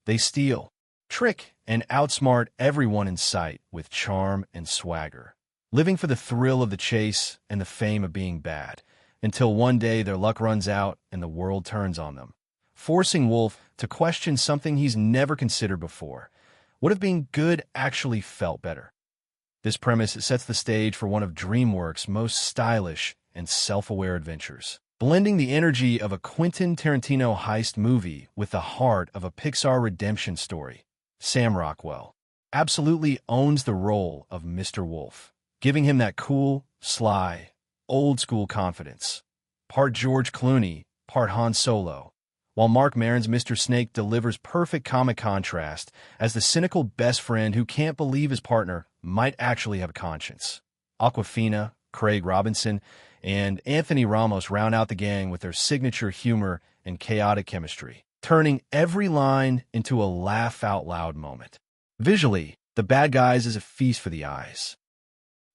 They steal, trick, and outsmart everyone in sight with charm and swagger, living for the thrill of the chase and the fame of being bad, until one day their luck runs out and the world turns on them, forcing Wolf to question something he's never considered before: what if being good actually felt better? This premise sets the stage for one of DreamWorks' most stylish and self-aware adventures, blending the energy of a Quentin Tarantino heist movie with the heart of a Pixar redemption story. Sam Rockwell absolutely owns the role of Mr. Wolf, giving him that cool, sly, old-school confidence. Part George Clooney, part Han Solo, while Mark Maron's Mr. Snake delivers perfect comic contrast as the cynical best friend who can't believe his partner might actually have a conscience. Awkwafina, Craig Robinson, and Anthony Ramos round out the gang with their signature humor and chaotic chemistry, turning every line into a laugh-out-loud moment. Visually, The Bad Guys is a feast for the eyes.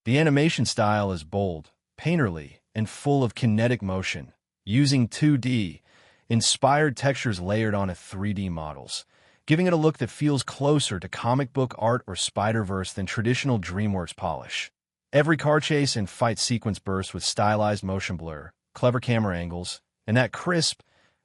The animation style is bold, painterly, and full of kinetic motion, using 2D, inspired textures layered onto 3D models, giving it a look that feels closer to comic book art or Spider-Verse than traditional DreamWorks polish. Every car chase and fight sequence bursts with stylized motion blur, clever camera angles, and that crisp,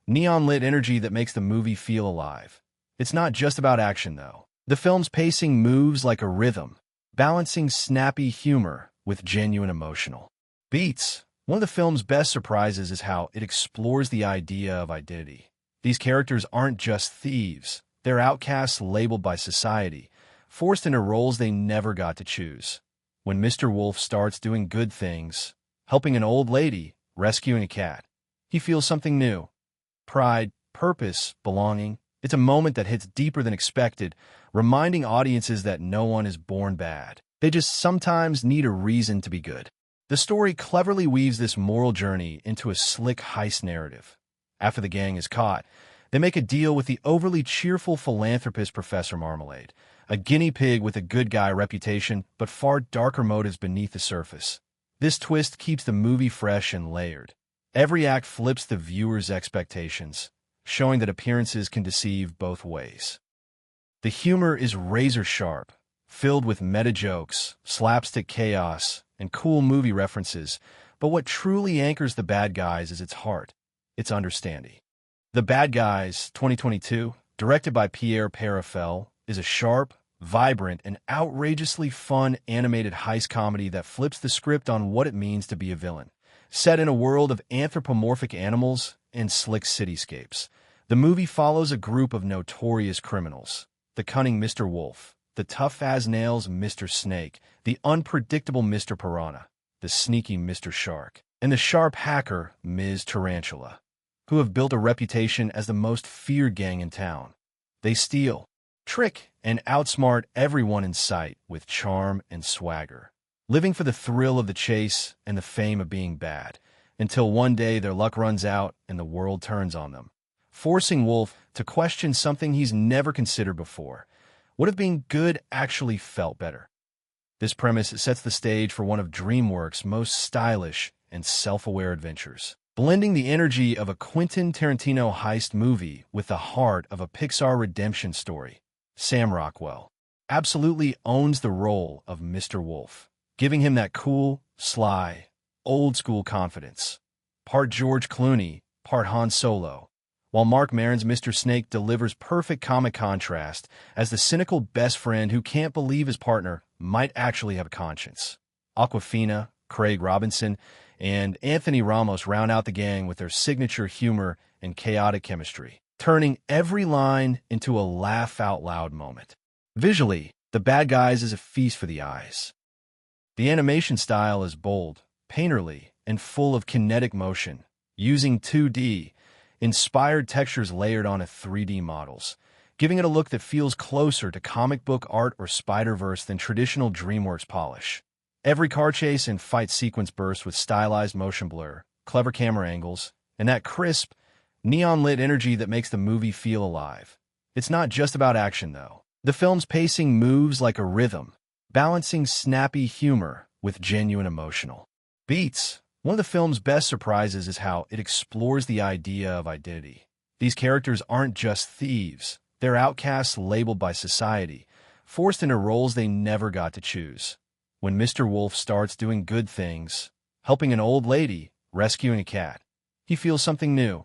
neon-lit energy that makes the movie feel alive. It's not just about action, though. The film's pacing moves like a rhythm, balancing snappy humor with genuine emotional beats. One of the film's best surprises is how it explores the idea of identity. These characters aren't just thieves. They're outcasts labeled by society, forced into roles they never got to choose. When Mr. Wolf starts doing good things, helping an old lady, rescuing a cat, he feels something new. Pride, purpose, belonging. It's a moment that hits deeper than expected, reminding audiences that no one is born bad. They just sometimes need a reason to be good. The story cleverly weaves this moral journey into a slick heist narrative. After the gang is caught, they make a deal with the overly cheerful philanthropist Professor Marmalade, a guinea pig with a good guy reputation but far darker motives beneath the surface. This twist keeps the movie fresh and layered. Every act flips the viewer's expectations, showing that appearances can deceive both ways. The humor is razor-sharp, filled with meta-jokes, slapstick chaos, and cool movie references, but what truly anchors The Bad Guys is its heart, its understanding. The Bad Guys, 2022, directed by Pierre Perifel, is a sharp, vibrant, and outrageously fun animated heist comedy that flips the script on what it means to be a villain. Set in a world of anthropomorphic animals and slick cityscapes, the movie follows a group of notorious criminals: the cunning Mr. Wolf, the tough-as-nails Mr. Snake, the unpredictable Mr. Piranha, the sneaky Mr. Shark, and the sharp hacker Ms. Tarantula, who have built a reputation as the most feared gang in town. They steal, trick, and outsmart everyone in sight with charm and swagger, living for the thrill of the chase and the fame of being bad, until one day their luck runs out and the world turns on them, forcing Wolf to question something he's never considered before: what if being good actually felt better? This premise sets the stage for one of DreamWorks' most stylish and self-aware adventures, blending the energy of a Quentin Tarantino heist movie with the heart of a Pixar redemption story. Sam Rockwell absolutely owns the role of Mr. Wolf, giving him that cool, sly, old-school confidence. Part George Clooney, part Han Solo, while Mark Maron's Mr. Snake delivers perfect comic contrast as the cynical best friend who can't believe his partner might actually have a conscience. Awkwafina, Craig Robinson, and Anthony Ramos round out the gang with their signature humor and chaotic chemistry, turning every line into a laugh-out-loud moment. Visually, The Bad Guys is a feast for the eyes. The animation style is bold, painterly, and full of kinetic motion, using 2D, inspired textures layered onto 3D models, giving it a look that feels closer to comic book art or Spider-Verse than traditional DreamWorks polish. Every car chase and fight sequence bursts with stylized motion blur, clever camera angles, and that crisp, neon-lit energy that makes the movie feel alive. It's not just about action, though. The film's pacing moves like a rhythm, balancing snappy humor with genuine emotional beats. One of the film's best surprises is how it explores the idea of identity. These characters aren't just thieves. They're outcasts labeled by society, forced into roles they never got to choose. When Mr. Wolf starts doing good things, helping an old lady, rescuing a cat, he feels something new.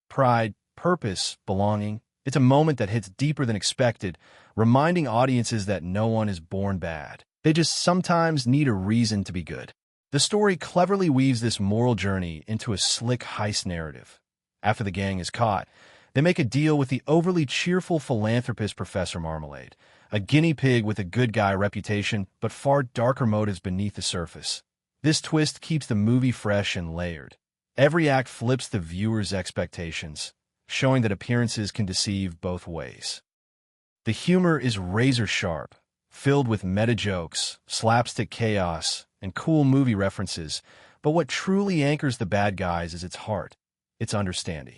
Pride, purpose, belonging. It's a moment that hits deeper than expected, reminding audiences that no one is born bad. They just sometimes need a reason to be good. The story cleverly weaves this moral journey into a slick heist narrative. After the gang is caught, they make a deal with the overly cheerful philanthropist Professor Marmalade, a guinea pig with a good guy reputation but far darker motives beneath the surface. This twist keeps the movie fresh and layered. Every act flips the viewer's expectations, showing that appearances can deceive both ways. The humor is razor-sharp, filled with meta-jokes, slapstick chaos, and cool movie references, but what truly anchors The Bad Guys is its heart, its understanding.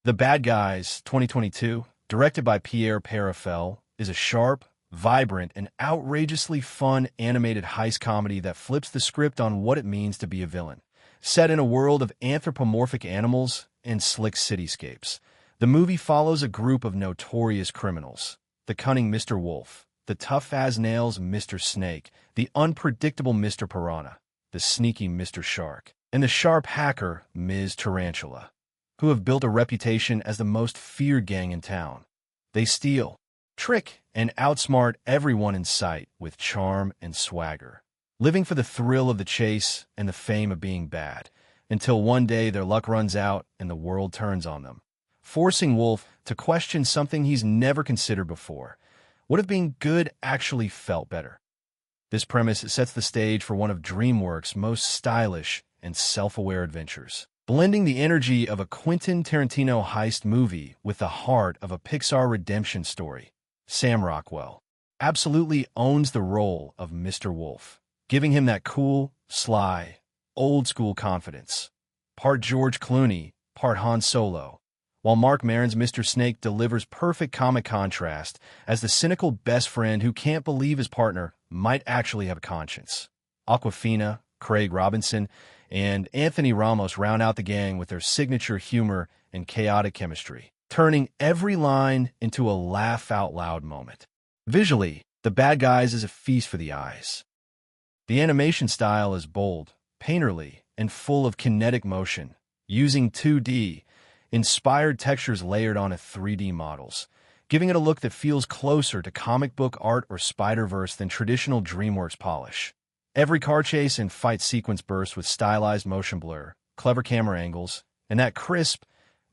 The Bad Guys, 2022, directed by Piranha, is a sharp, vibrant, and outrageously fun animated heist comedy that flips the script on what it means to be a villain. Set in a world of anthropomorphic animals and slick cityscapes, the movie follows a group of notorious criminals: the cunning Mr. Wolf, the tough-as-nails Mr. Snake, the unpredictable Mr. Piranha, the sneaky Mr. Shark, and the sharp hacker Ms. Tarantula, who have built a reputation as the most feared gang in town. They steal, trick, and outsmart everyone in sight with charm and swagger, living for the thrill of the chase and the fame of being bad, until one day their luck runs out and the world turns on them, forcing Wolf to question something he's never considered before. What if being good actually felt better? This premise sets the stage for one of DreamWorks' most stylish and self-aware adventures, blending the energy of a Quentin Tarantino heist movie with the heart of a Pixar redemption story. Sam Rockwell absolutely owns the role of Mr. Wolf, giving him that cool, sly, old-school confidence. Part George Clooney, part Han Solo, while Mark Maron's Mr. Snake delivers perfect comic contrast as the cynical best friend who can't believe his partner might actually have a conscience. Awkwafina, Craig Robinson, and Anthony Ramos round out the gang with their signature humor and chaotic chemistry, turning every line into a laugh-out-loud moment. Visually, The Bad Guys is a feast for the eyes. The animation style is bold, painterly, and full of kinetic motion, using 2D, inspired textures layered onto 3D models, giving it a look that feels closer to comic book art or Spider-Verse than traditional DreamWorks polish. Every car chase and fight sequence bursts with stylized motion blur, clever camera angles, and that crisp,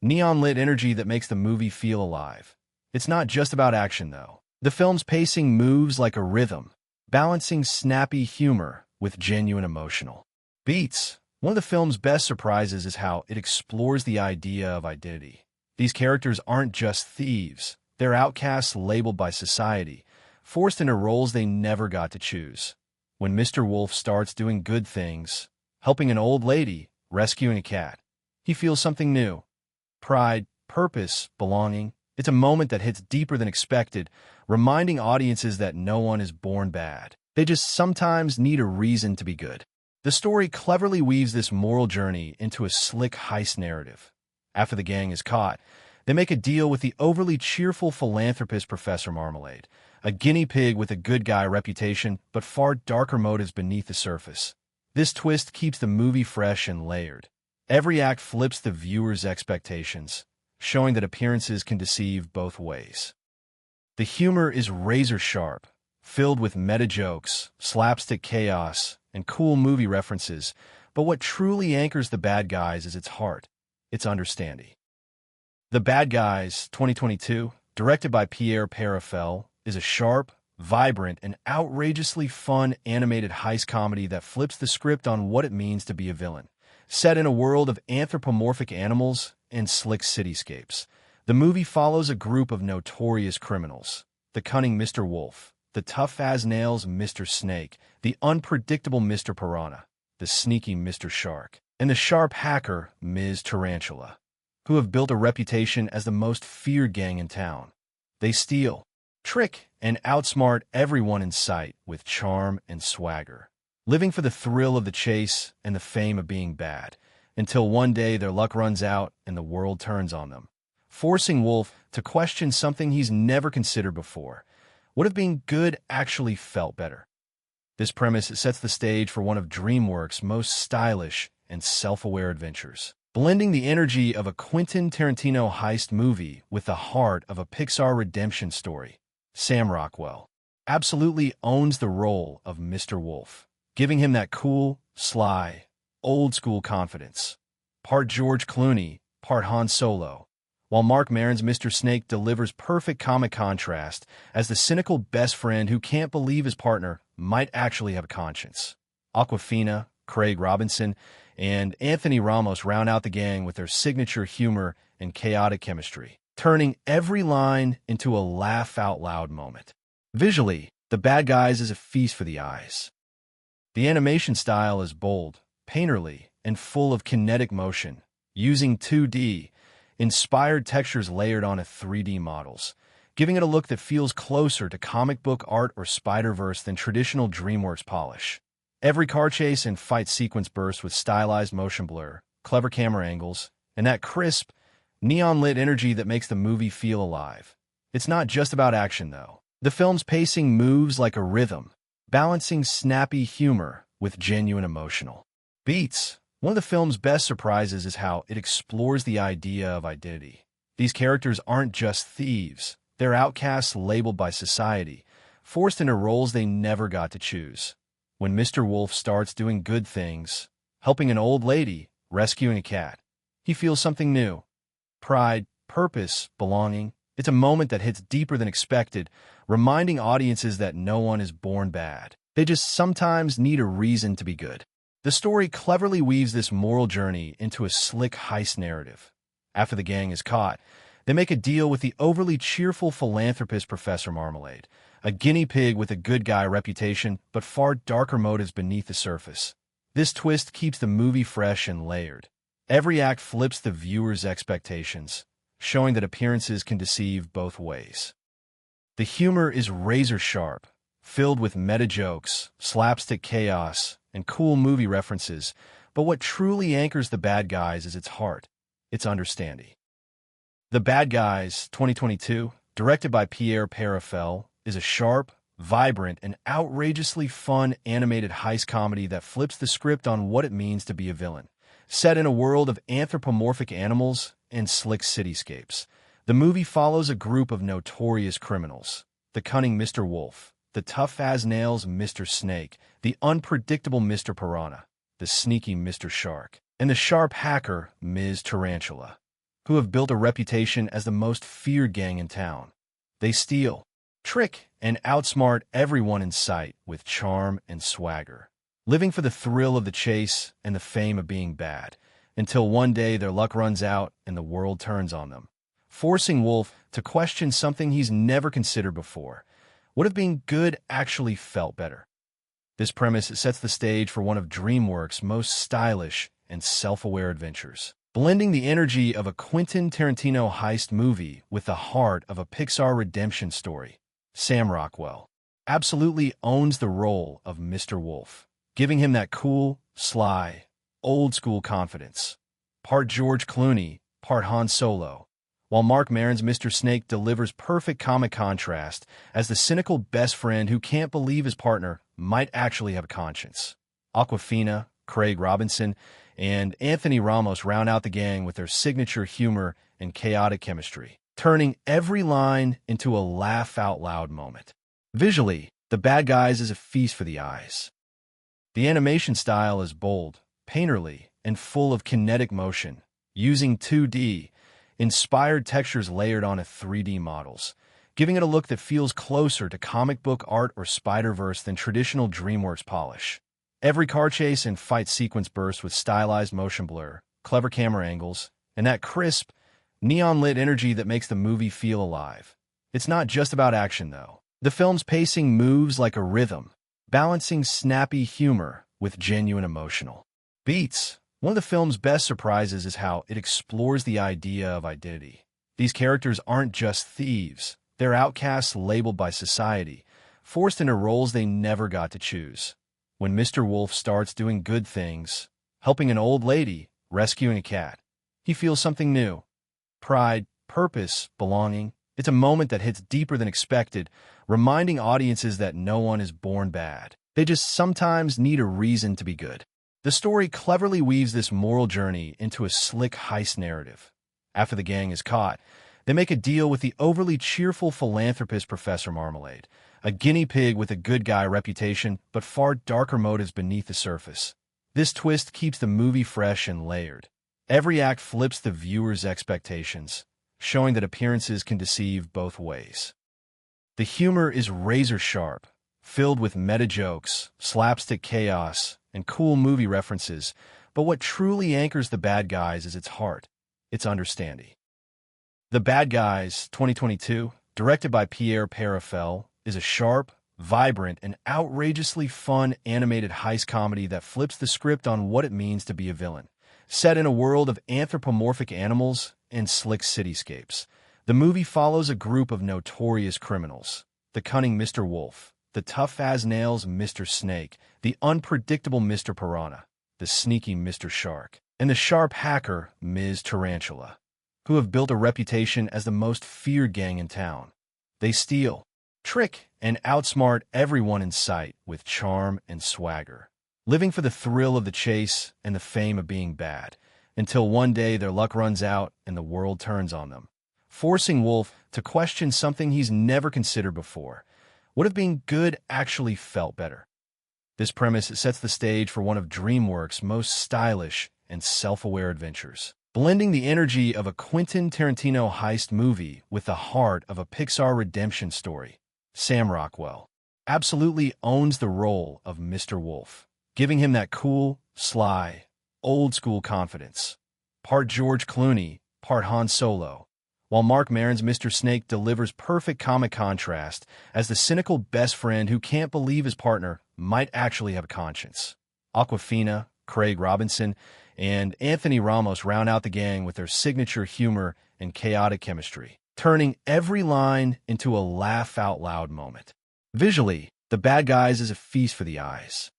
neon-lit energy that makes the movie feel alive. It's not just about action, though. The film's pacing moves like a rhythm, balancing snappy humor with genuine emotional beats. One of the film's best surprises is how it explores the idea of identity. These characters aren't just thieves. They're outcasts labeled by society, forced into roles they never got to choose. When Mr. Wolf starts doing good things, helping an old lady, rescuing a cat, he feels something new. Pride, purpose, belonging. It's a moment that hits deeper than expected, reminding audiences that no one is born bad. They just sometimes need a reason to be good. The story cleverly weaves this moral journey into a slick heist narrative. After the gang is caught, they make a deal with the overly cheerful philanthropist Professor Marmalade, a guinea pig with a good guy reputation but far darker motives beneath the surface. This twist keeps the movie fresh and layered. Every act flips the viewer's expectations, showing that appearances can deceive both ways. The humor is razor-sharp, filled with meta-jokes, slapstick chaos, and cool movie references, but what truly anchors The Bad Guys is its heart, its understanding. The Bad Guys 2022, directed by Pierre Perifel, is a sharp, vibrant, and outrageously fun animated heist comedy that flips the script on what it means to be a villain. Set in a world of anthropomorphic animals and slick cityscapes, the movie follows a group of notorious criminals: the cunning Mr. Wolf, the tough-as-nails Mr. Snake, the unpredictable Mr. Piranha, the sneaky Mr. Shark, and the sharp hacker Ms. Tarantula, who have built a reputation as the most feared gang in town. They steal, trick, and outsmart everyone in sight with charm and swagger, living for the thrill of the chase and the fame of being bad, until one day their luck runs out and the world turns on them, forcing Wolf to question something he's never considered before: what if being good actually felt better? This premise sets the stage for one of DreamWorks' most stylish and self-aware adventures, blending the energy of a Quentin Tarantino heist movie with the heart of a Pixar redemption story. Sam Rockwell absolutely owns the role of Mr. Wolf, giving him that cool, sly, old-school confidence. Part George Clooney, part Han Solo, while Mark Maron's Mr. Snake delivers perfect comic contrast as the cynical best friend who can't believe his partner might actually have a conscience. Awkwafina, Craig Robinson, and Anthony Ramos round out the gang with their signature humor and chaotic chemistry, turning every line into a laugh-out-loud moment. Visually, The Bad Guys is a feast for the eyes. The animation style is bold, painterly, and full of kinetic motion, using 2D, inspired textures layered onto 3D models, giving it a look that feels closer to comic book art or Spider-Verse than traditional DreamWorks polish. Every car chase and fight sequence bursts with stylized motion blur, clever camera angles, and that crisp, neon-lit energy that makes the movie feel alive. It's not just about action, though. The film's pacing moves like a rhythm, balancing snappy humor with genuine emotional beats. One of the film's best surprises is how it explores the idea of identity. These characters aren't just thieves. They're outcasts labeled by society, forced into roles they never got to choose. When Mr. Wolf starts doing good things, helping an old lady, rescuing a cat, he feels something new: pride, purpose, belonging. It's a moment that hits deeper than expected, reminding audiences that no one is born bad. They just sometimes need a reason to be good. The story cleverly weaves this moral journey into a slick heist narrative. After the gang is caught, they make a deal with the overly cheerful philanthropist Professor Marmalade, a guinea pig with a good guy reputation but far darker motives beneath the surface. This twist keeps the movie fresh and layered. Every act flips the viewer's expectations, showing that appearances can deceive both ways. The humor is razor-sharp, filled with meta-jokes, slapstick chaos, and cool movie references, but what truly anchors The Bad Guys is its heart, its understanding. The Bad Guys 2022, directed by Pierre Perifel, is a sharp, vibrant, and outrageously fun animated heist comedy that flips the script on what it means to be a villain. Set in a world of anthropomorphic animals and slick cityscapes, the movie follows a group of notorious criminals: the cunning Mr. Wolf, the tough-as-nails Mr. Snake, the unpredictable Mr. Piranha, the sneaky Mr. Shark, and the sharp hacker Ms. Tarantula, who have built a reputation as the most feared gang in town. They steal, trick, and outsmart everyone in sight with charm and swagger, living for the thrill of the chase and the fame of being bad, until one day their luck runs out and the world turns on them, forcing Wolf to question something he's never considered before: what if being good actually felt better? This premise sets the stage for one of DreamWorks' most stylish and self-aware adventures, blending the energy of a Quentin Tarantino heist movie with the heart of a Pixar redemption story. Sam Rockwell absolutely owns the role of Mr. Wolf, giving him that cool, sly, old-school confidence. Part George Clooney, part Han Solo, while Mark Maron's Mr. Snake delivers perfect comic contrast as the cynical best friend who can't believe his partner might actually have a conscience. Awkwafina, Craig Robinson, and Anthony Ramos round out the gang with their signature humor and chaotic chemistry, turning every line into a laugh-out-loud moment. Visually, The Bad Guys is a feast for the eyes. The animation style is bold, painterly, and full of kinetic motion, using 2D, inspired textures layered onto 3D models, giving it a look that feels closer to comic book art or Spider-Verse than traditional DreamWorks polish. Every car chase and fight sequence bursts with stylized motion blur, clever camera angles, and that crisp, neon-lit energy that makes the movie feel alive. It's not just about action, though. The film's pacing moves like a rhythm, balancing snappy humor with genuine emotional beats. One of the film's best surprises is how it explores the idea of identity. These characters aren't just thieves. They're outcasts labeled by society, forced into roles they never got to choose. When Mr. Wolf starts doing good things, helping an old lady, rescuing a cat, he feels something new. Pride, purpose, belonging. It's a moment that hits deeper than expected, reminding audiences that no one is born bad. They just sometimes need a reason to be good. The story cleverly weaves this moral journey into a slick heist narrative. After the gang is caught, they make a deal with the overly cheerful philanthropist Professor Marmalade, a guinea pig with a good guy reputation but far darker motives beneath the surface. This twist keeps the movie fresh and layered. Every act flips the viewer's expectations, showing that appearances can deceive both ways. The humor is razor-sharp, filled with meta-jokes, slapstick chaos, and cool movie references, but what truly anchors the bad guys is its heart, its understanding. The Bad Guys, 2022, directed by Pierre Perifel, is a sharp, vibrant, and outrageously fun animated heist comedy that flips the script on what it means to be a villain. Set in a world of anthropomorphic animals and slick cityscapes, the movie follows a group of notorious criminals: the cunning Mr. Wolf, the tough-as-nails Mr. Snake, the unpredictable Mr. Piranha, the sneaky Mr. Shark, and the sharp hacker Ms. Tarantula, who have built a reputation as the most feared gang in town. They steal, trick, and outsmart everyone in sight with charm and swagger, living for the thrill of the chase and the fame of being bad, until one day their luck runs out and the world turns on them, forcing Wolf to question something he's never considered before. What if being good actually felt better? This premise sets the stage for one of DreamWorks' most stylish and self-aware adventures, blending the energy of a Quentin Tarantino heist movie with the heart of a Pixar redemption story. Sam Rockwell absolutely owns the role of Mr. Wolf, giving him that cool, sly, old-school confidence. Part George Clooney, part Han Solo, while Mark Maron's Mr. Snake delivers perfect comic contrast as the cynical best friend who can't believe his partner might actually have a conscience. Awkwafina, Craig Robinson, and Anthony Ramos round out the gang with their signature humor and chaotic chemistry, turning every line into a laugh-out-loud moment. Visually, The Bad Guys is a feast for the eyes.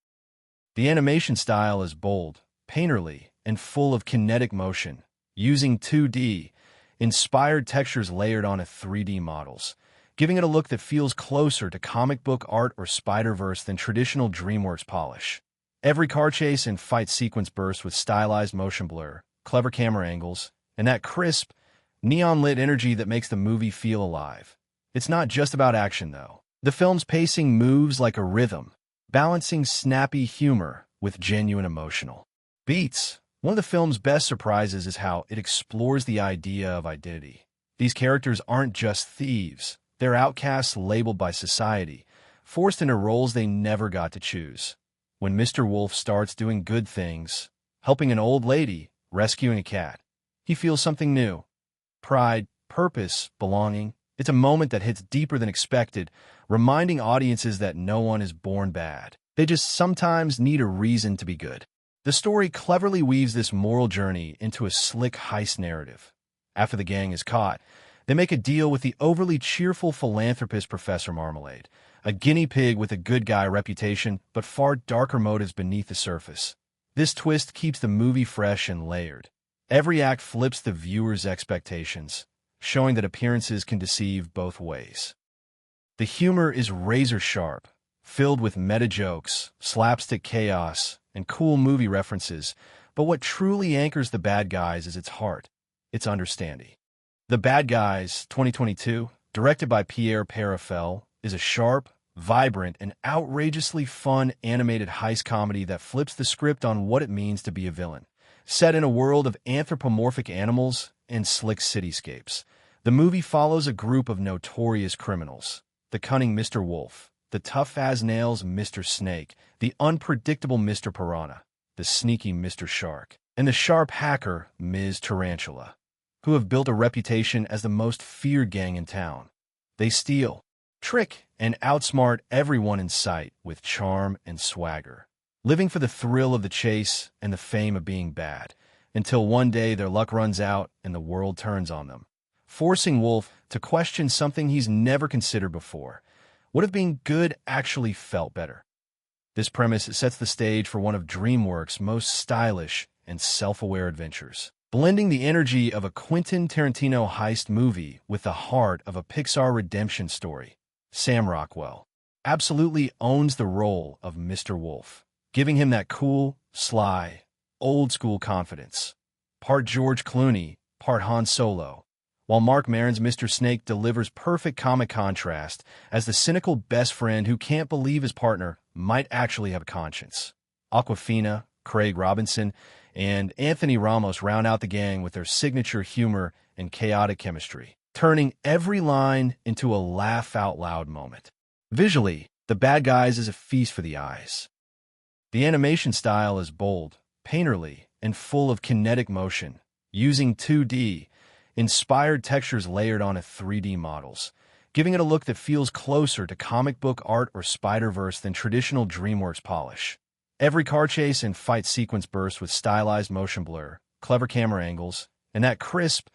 The animation style is bold, painterly, and full of kinetic motion, using 2D, inspired textures layered onto 3D models, giving it a look that feels closer to comic book art or Spider-Verse than traditional DreamWorks polish. Every car chase and fight sequence bursts with stylized motion blur, clever camera angles, and that crisp, neon-lit energy that makes the movie feel alive. It's not just about action, though. The film's pacing moves like a rhythm, balancing snappy humor with genuine emotional beats. One of the film's best surprises is how it explores the idea of identity. These characters aren't just thieves. They're outcasts labeled by society, forced into roles they never got to choose. When Mr. Wolf starts doing good things, helping an old lady, rescuing a cat, he feels something new. Pride, purpose, belonging. It's a moment that hits deeper than expected, reminding audiences that no one is born bad. They just sometimes need a reason to be good. The story cleverly weaves this moral journey into a slick heist narrative. After the gang is caught, they make a deal with the overly cheerful philanthropist Professor Marmalade, a guinea pig with a good guy reputation but far darker motives beneath the surface. This twist keeps the movie fresh and layered. Every act flips the viewer's expectations, showing that appearances can deceive both ways. The humor is razor-sharp, filled with meta-jokes, slapstick chaos, and cool movie references, but what truly anchors the bad guys is its heart, its understanding. The Bad Guys, 2022, directed by Pierre Perifel, is a sharp, vibrant, and outrageously fun animated heist comedy that flips the script on what it means to be a villain. Set in a world of anthropomorphic animals and slick cityscapes. The movie follows a group of notorious criminals: the cunning Mr. Wolf, the tough-as-nails Mr. Snake, the unpredictable Mr. Piranha, the sneaky Mr. Shark, and the sharp hacker Ms. Tarantula, who have built a reputation as the most feared gang in town. They steal, trick, and outsmart everyone in sight with charm and swagger, living for the thrill of the chase and the fame of being bad, until one day their luck runs out and the world turns on them, forcing Wolf to question something he's never considered before: what if being good actually felt better? This premise sets the stage for one of DreamWorks' most stylish and self-aware adventures, blending the energy of a Quentin Tarantino heist movie with the heart of a Pixar redemption story. Sam Rockwell absolutely owns the role of Mr. Wolf, giving him that cool, sly, old-school confidence. Part George Clooney, part Han Solo, while Mark Maron's Mr. Snake delivers perfect comic contrast as the cynical best friend who can't believe his partner might actually have a conscience. Awkwafina, Craig Robinson, and Anthony Ramos round out the gang with their signature humor and chaotic chemistry, turning every line into a laugh-out-loud moment. Visually, The Bad Guys is a feast for the eyes. The animation style is bold, painterly, and full of kinetic motion, using 2D, inspired textures layered onto 3D models, giving it a look that feels closer to comic book art or Spider-Verse than traditional DreamWorks polish. Every car chase and fight sequence bursts with stylized motion blur, clever camera angles, and that crisp,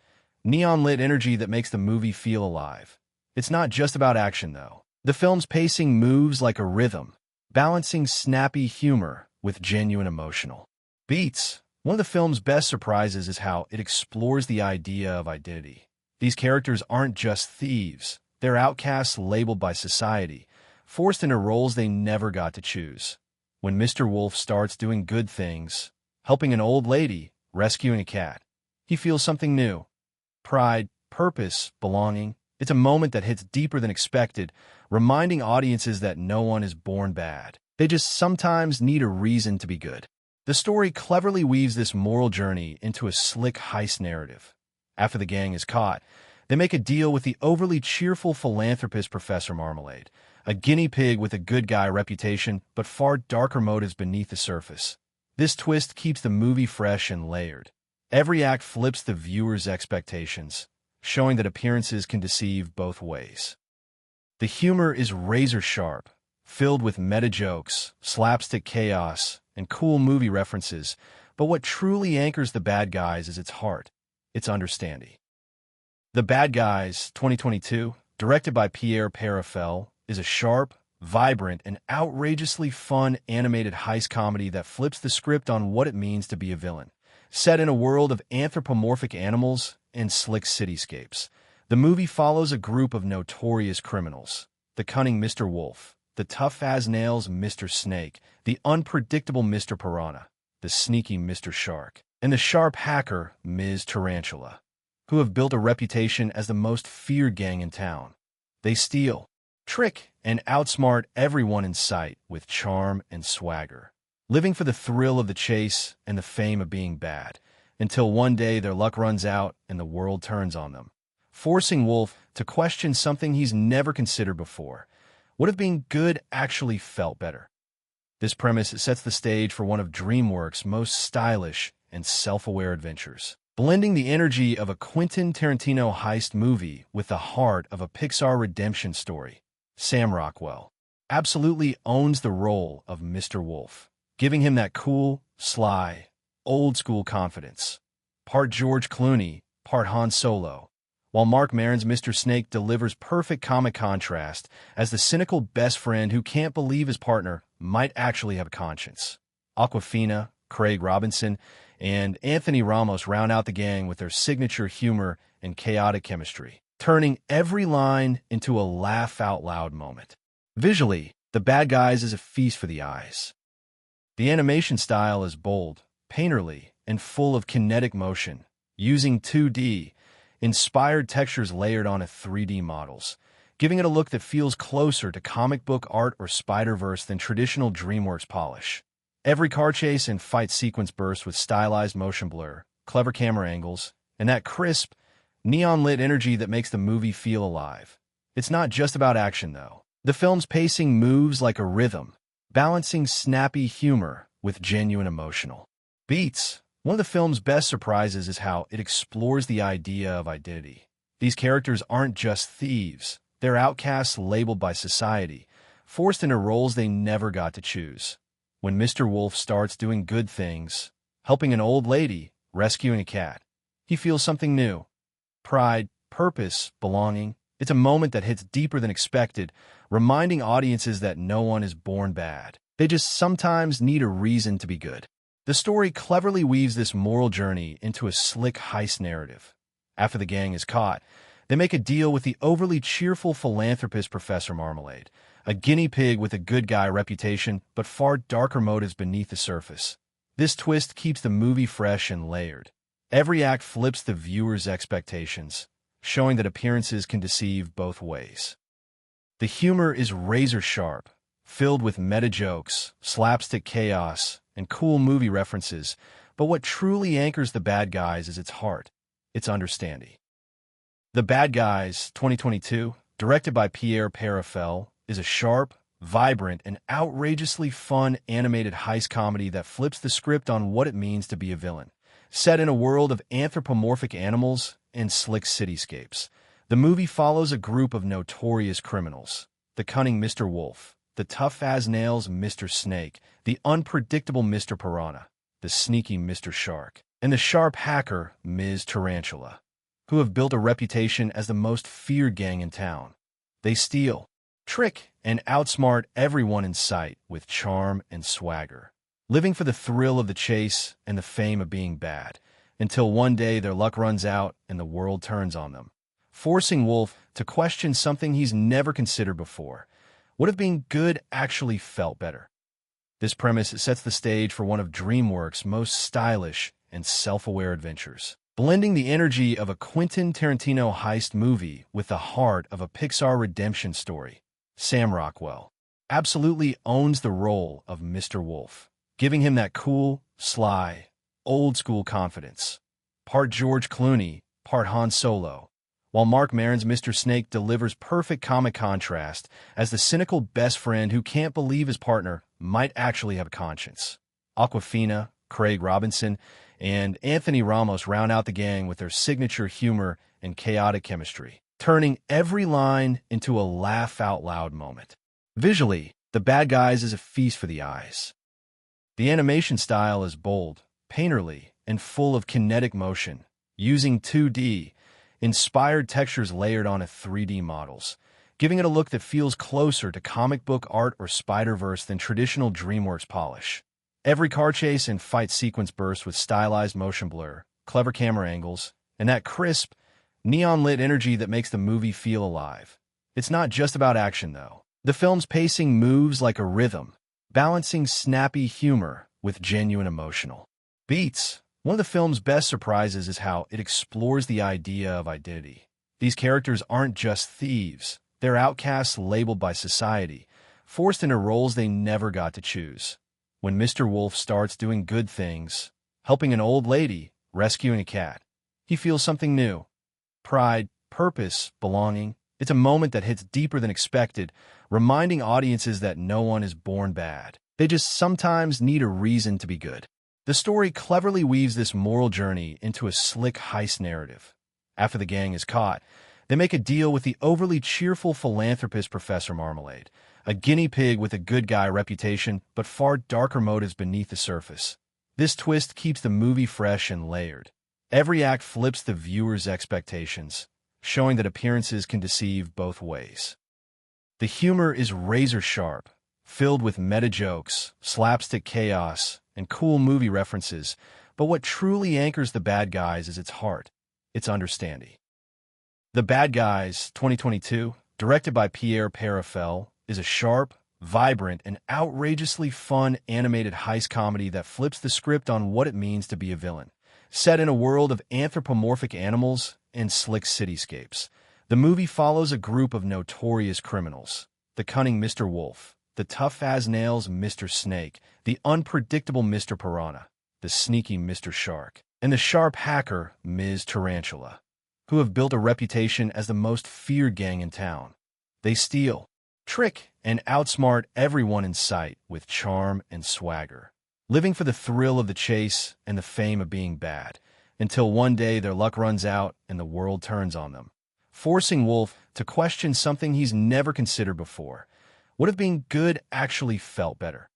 neon-lit energy that makes the movie feel alive. It's not just about action, though. The film's pacing moves like a rhythm, balancing snappy humor with genuine emotional beats. One of the film's best surprises is how it explores the idea of identity. These characters aren't just thieves. They're outcasts labeled by society, forced into roles they never got to choose. When Mr. Wolf starts doing good things, helping an old lady, rescuing a cat, he feels something new: pride, purpose, belonging. It's a moment that hits deeper than expected, reminding audiences that no one is born bad. They just sometimes need a reason to be good. The story cleverly weaves this moral journey into a slick heist narrative. After the gang is caught, they make a deal with the overly cheerful philanthropist Professor Marmalade, a guinea pig with a good guy reputation but far darker motives beneath the surface. This twist keeps the movie fresh and layered. Every act flips the viewer's expectations, showing that appearances can deceive both ways. The humor is razor-sharp, filled with meta jokes, slapstick chaos, and cool movie references, but what truly anchors The Bad Guys is its heart, its understanding. The Bad Guys, 2022, directed by Pierre Perifel, is a sharp, vibrant, and outrageously fun animated heist comedy that flips the script on what it means to be a villain. Set in a world of anthropomorphic animals and slick cityscapes, the movie follows a group of notorious criminals: the cunning Mr. Wolf, the tough-as-nails Mr. Snake, the unpredictable Mr. Piranha, the sneaky Mr. Shark, and the sharp hacker Ms. Tarantula, who have built a reputation as the most feared gang in town. They steal, trick, and outsmart everyone in sight with charm and swagger, living for the thrill of the chase and the fame of being bad, until one day their luck runs out and the world turns on them, forcing Wolf to question something he's never considered before: what if being good actually felt better? This premise sets the stage for one of DreamWorks' most stylish and self-aware adventures, blending the energy of a Quentin Tarantino heist movie with the heart of a Pixar redemption story. Sam Rockwell absolutely owns the role of Mr. Wolf, giving him that cool, sly, old-school confidence. Part George Clooney, part Han Solo, while Mark Maron's Mr. Snake delivers perfect comic contrast as the cynical best friend who can't believe his partner might actually have a conscience. Awkwafina, Craig Robinson, and Anthony Ramos round out the gang with their signature humor and chaotic chemistry, turning every line into a laugh-out-loud moment. Visually, The Bad Guys is a feast for the eyes. The animation style is bold, painterly, and full of kinetic motion, using 2D, inspired textures layered onto 3D models, giving it a look that feels closer to comic book art or Spider-Verse than traditional DreamWorks polish. Every car chase and fight sequence bursts with stylized motion blur, clever camera angles, and and that crisp, neon-lit energy that makes the movie feel alive. It's not just about action, though. The film's pacing moves like a rhythm, balancing snappy humor with genuine emotional beats. One of the film's best surprises is how it explores the idea of identity. These characters aren't just thieves. They're outcasts labeled by society, forced into roles they never got to choose. When Mr. Wolf starts doing good things, helping an old lady, rescuing a cat, he feels something new. Pride, purpose, belonging. It's a moment that hits deeper than expected, reminding audiences that no one is born bad. They just sometimes need a reason to be good. The story cleverly weaves this moral journey into a slick heist narrative. After the gang is caught, they make a deal with the overly cheerful philanthropist Professor Marmalade, a guinea pig with a good guy reputation but far darker motives beneath the surface. This twist keeps the movie fresh and layered. Every act flips the viewer's expectations, showing that appearances can deceive both ways. The humor is razor-sharp, filled with meta-jokes, slapstick chaos, and cool movie references, but what truly anchors The Bad Guys is its heart, its understanding. The Bad Guys, 2022, directed by Pierre, is a sharp, vibrant, and outrageously fun animated heist comedy that flips the script on what it means to be a villain. Set in a world of anthropomorphic animals and slick cityscapes, the movie follows a group of notorious criminals: the cunning Mr. Wolf, the tough-as-nails Mr. Snake, the unpredictable Mr. Piranha, the sneaky Mr. Shark, and the sharp hacker Ms. Tarantula, who have built a reputation as the most feared gang in town. They steal, trick, and outsmart everyone in sight with charm and swagger, living for the thrill of the chase and the fame of being bad, until one day their luck runs out and the world turns on them, forcing Wolf to question something he's never considered before: what if being good actually felt better? This premise sets the stage for one of DreamWorks' most stylish and self-aware adventures, blending the energy of a Quentin Tarantino heist movie with the heart of a Pixar redemption story. Sam Rockwell absolutely owns the role of Mr. Wolf, giving him that cool, sly, old-school confidence. Part George Clooney, part Han Solo, while Mark Maron's Mr. Snake delivers perfect comic contrast as the cynical best friend who can't believe his partner might actually have a conscience. Awkwafina, Craig Robinson, and Anthony Ramos round out the gang with their signature humor and chaotic chemistry, turning every line into a laugh-out-loud moment. Visually, The Bad Guys is a feast for the eyes. The animation style is bold, painterly, and full of kinetic motion, using 2D, inspired textures layered onto 3D models, giving it a look that feels closer to comic book art or Spider-Verse than traditional DreamWorks polish. Every car chase and fight sequence bursts with stylized motion blur, clever camera angles, and that crisp, neon-lit energy that makes the movie feel alive. It's not just about action, though. The film's pacing moves like a rhythm, balancing snappy humor with genuine emotional beats. One of the film's best surprises is how it explores the idea of identity. These characters aren't just thieves. They're outcasts labeled by society, forced into roles they never got to choose. When Mr. Wolf starts doing good things, helping an old lady, rescuing a cat, he feels something new. Pride, purpose, belonging. It's a moment that hits deeper than expected, reminding audiences that no one is born bad. They just sometimes need a reason to be good. The story cleverly weaves this moral journey into a slick heist narrative. After the gang is caught, they make a deal with the overly cheerful philanthropist Professor Marmalade, a guinea pig with a good guy reputation but far darker motives beneath the surface. This twist keeps the movie fresh and layered. Every act flips the viewer's expectations, showing that appearances can deceive both ways. The humor is razor-sharp, filled with meta-jokes, slapstick chaos, and cool movie references, but what truly anchors The Bad Guys is its heart, its understanding. The Bad Guys, 2022, directed by Pierre, is a sharp, vibrant, and outrageously fun animated heist comedy that flips the script on what it means to be a villain. Set in a world of anthropomorphic animals and slick cityscapes, the movie follows a group of notorious criminals: the cunning Mr. Wolf, the tough-as-nails Mr. Snake, the unpredictable Mr. Piranha, the sneaky Mr. Shark, and the sharp hacker, Ms. Tarantula, who have built a reputation as the most feared gang in town. They steal, trick, and outsmart everyone in sight with charm and swagger, living for the thrill of the chase and the fame of being bad, until one day their luck runs out and the world turns on them, forcing Wolf to question something he's never considered before. What if being good actually felt better?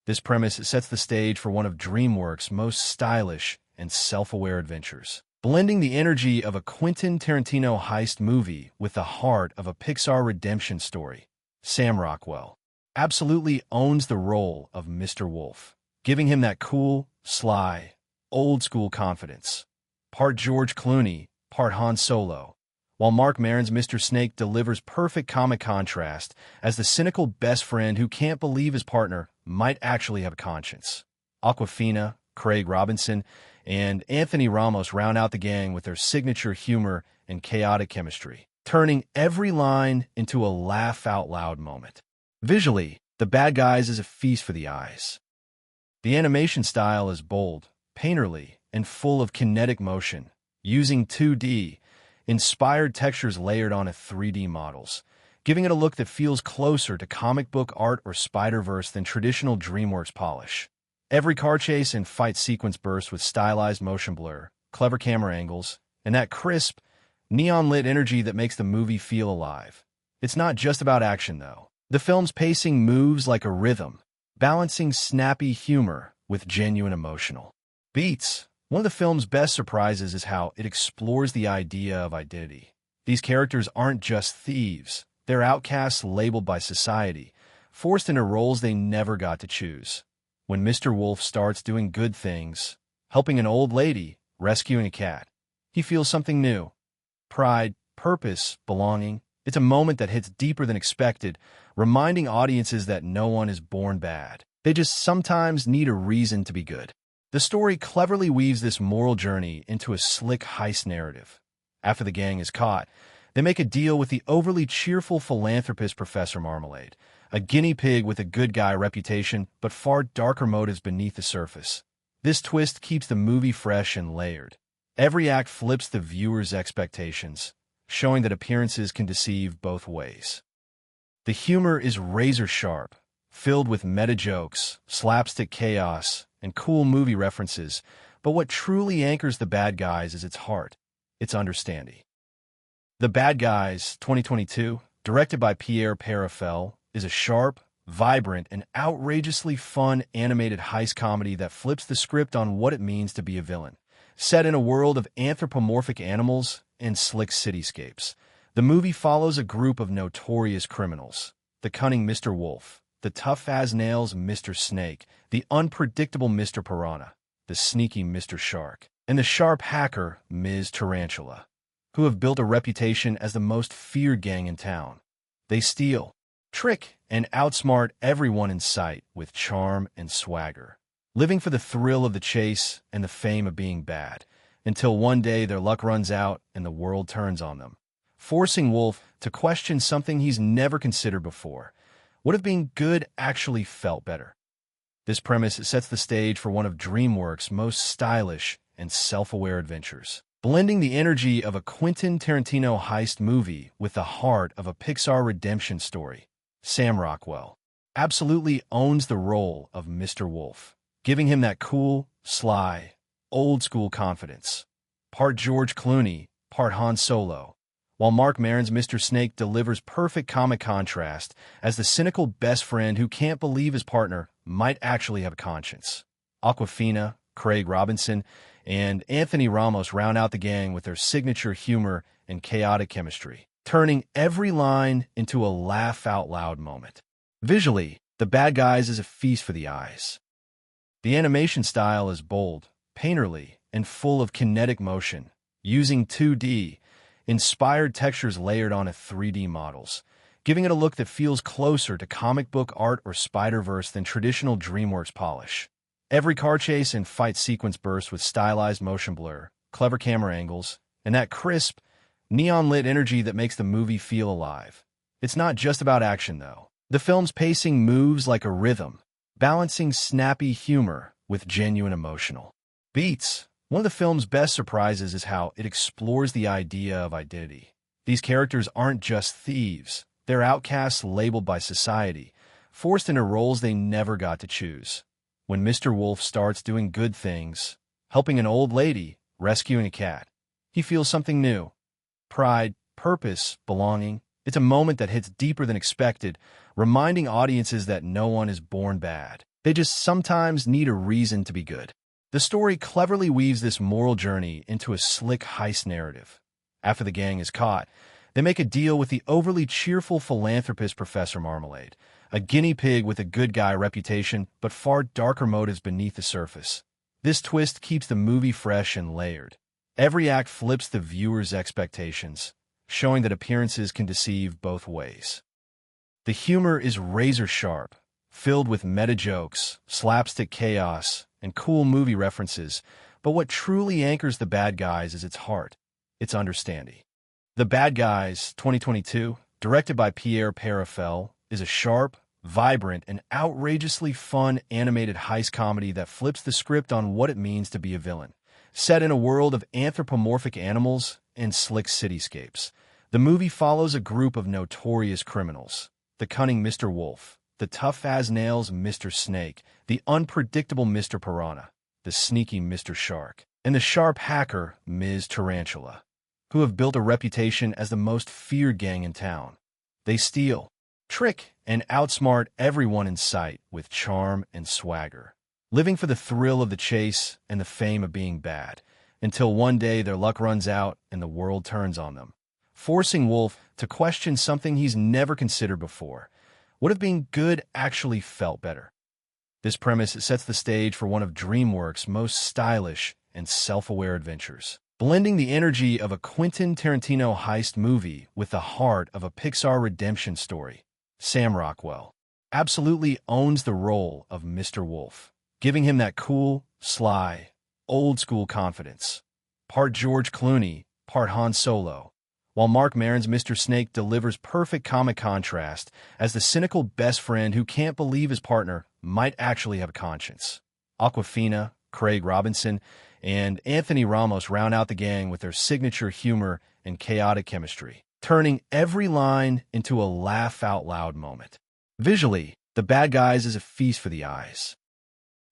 This premise sets the stage for one of DreamWorks' most stylish and self-aware adventures, blending the energy of a Quentin Tarantino heist movie with the heart of a Pixar redemption story. Sam Rockwell absolutely owns the role of Mr. Wolf, giving him that cool, sly, old-school confidence. Part George Clooney, part Han Solo, while Mark Maron's Mr. Snake delivers perfect comic contrast as the cynical best friend who can't believe his partner might actually have a conscience. Awkwafina, Craig Robinson, and Anthony Ramos round out the gang with their signature humor and chaotic chemistry, turning every line into a laugh-out-loud moment. Visually, The Bad Guys is a feast for the eyes. The animation style is bold, painterly, and full of kinetic motion, using 2D, inspired textures layered onto 3D models, giving it a look that feels closer to comic book art or Spider-Verse than traditional DreamWorks polish. Every car chase and fight sequence bursts with stylized motion blur, clever camera angles, and that crisp, neon-lit energy that makes the movie feel alive. It's not just about action, though. The film's pacing moves like a rhythm, balancing snappy humor with genuine emotional beats. One of the film's best surprises is how it explores the idea of identity. These characters aren't just thieves. They're outcasts labeled by society, forced into roles they never got to choose. When Mr. Wolf starts doing good things, helping an old lady, rescuing a cat, he feels something new. Pride, purpose, belonging. It's a moment that hits deeper than expected, reminding audiences that no one is born bad. They just sometimes need a reason to be good. The story cleverly weaves this moral journey into a slick heist narrative. After the gang is caught, they make a deal with the overly cheerful philanthropist Professor Marmalade, a guinea pig with a good guy reputation but far darker motives beneath the surface. This twist keeps the movie fresh and layered. Every act flips the viewer's expectations, showing that appearances can deceive both ways. The humor is razor-sharp, filled with meta-jokes, slapstick chaos, and cool movie references, but what truly anchors The Bad Guys is its heart, its understanding. The Bad Guys, 2022, directed by Pierre Perifel, is a sharp, vibrant, and outrageously fun animated heist comedy that flips the script on what it means to be a villain. Set in a world of anthropomorphic animals and slick cityscapes, the movie follows a group of notorious criminals: the cunning Mr. Wolf, the tough-as-nails Mr. Snake, the unpredictable Mr. Piranha, the sneaky Mr. Shark, and the sharp hacker, Ms. Tarantula, who have built a reputation as the most feared gang in town. They steal, trick, and outsmart everyone in sight with charm and swagger, living for the thrill of the chase and the fame of being bad, until one day their luck runs out and the world turns on them, forcing Wolf to question something he's never considered before. What if being good actually felt better? This premise sets the stage for one of DreamWorks' most stylish and self-aware adventures, blending the energy of a Quentin Tarantino heist movie with the heart of a Pixar redemption story. Sam Rockwell absolutely owns the role of Mr. Wolf, giving him that cool, sly, old-school confidence. Part George Clooney, part Han Solo, while Mark Maron's Mr. Snake delivers perfect comic contrast as the cynical best friend who can't believe his partner might actually have a conscience. Awkwafina, Craig Robinson, and Anthony Ramos round out the gang with their signature humor and chaotic chemistry, turning every line into a laugh-out-loud moment. Visually, The Bad Guys is a feast for the eyes. The animation style is bold, painterly, and full of kinetic motion, using 2D, inspired textures layered onto 3D models, giving it a look that feels closer to comic book art or Spider-Verse than traditional DreamWorks polish. Every car chase and fight sequence bursts with stylized motion blur, clever camera angles, and that crisp, neon-lit energy that makes the movie feel alive. It's not just about action, though. The film's pacing moves like a rhythm, balancing snappy humor with genuine emotional beats. One of the film's best surprises is how it explores the idea of identity. These characters aren't just thieves. They're outcasts labeled by society, forced into roles they never got to choose. When Mr. Wolf starts doing good things, helping an old lady, rescuing a cat, he feels something new. Pride, purpose, belonging. It's a moment that hits deeper than expected, reminding audiences that no one is born bad. They just sometimes need a reason to be good. The story cleverly weaves this moral journey into a slick heist narrative. After the gang is caught, they make a deal with the overly cheerful philanthropist Professor Marmalade, a guinea pig with a good guy reputation but far darker motives beneath the surface. This twist keeps the movie fresh and layered. Every act flips the viewer's expectations, showing that appearances can deceive both ways. The humor is razor-sharp, filled with meta-jokes, slapstick chaos, and cool movie references, but what truly anchors The Bad Guys is its heart, its understanding. The Bad Guys, 2022, directed by Pierre Perifel, is a sharp, vibrant, and outrageously fun animated heist comedy that flips the script on what it means to be a villain. Set in a world of anthropomorphic animals and slick cityscapes, the movie follows a group of notorious criminals: the cunning Mr. Wolf, the tough-as-nails Mr. Snake, the unpredictable Mr. Piranha, the sneaky Mr. Shark, and the sharp hacker Ms. Tarantula, who have built a reputation as the most feared gang in town. They steal, trick, and outsmart everyone in sight with charm and swagger, living for the thrill of the chase and the fame of being bad, until one day their luck runs out and the world turns on them, forcing Wolf to question something he's never considered before: what if being good actually felt better? This premise sets the stage for one of DreamWorks' most stylish and self-aware adventures, blending the energy of a Quentin Tarantino heist movie with the heart of a Pixar redemption story. Sam Rockwell absolutely owns the role of Mr. Wolf, giving him that cool, sly, old-school confidence. Part George Clooney, part Han Solo, while Mark Maron's Mr. Snake delivers perfect comic contrast as the cynical best friend who can't believe his partner might actually have a conscience. Awkwafina, Craig Robinson, and Anthony Ramos round out the gang with their signature humor and chaotic chemistry, turning every line into a laugh-out-loud moment. Visually, The Bad Guys is a feast for the eyes.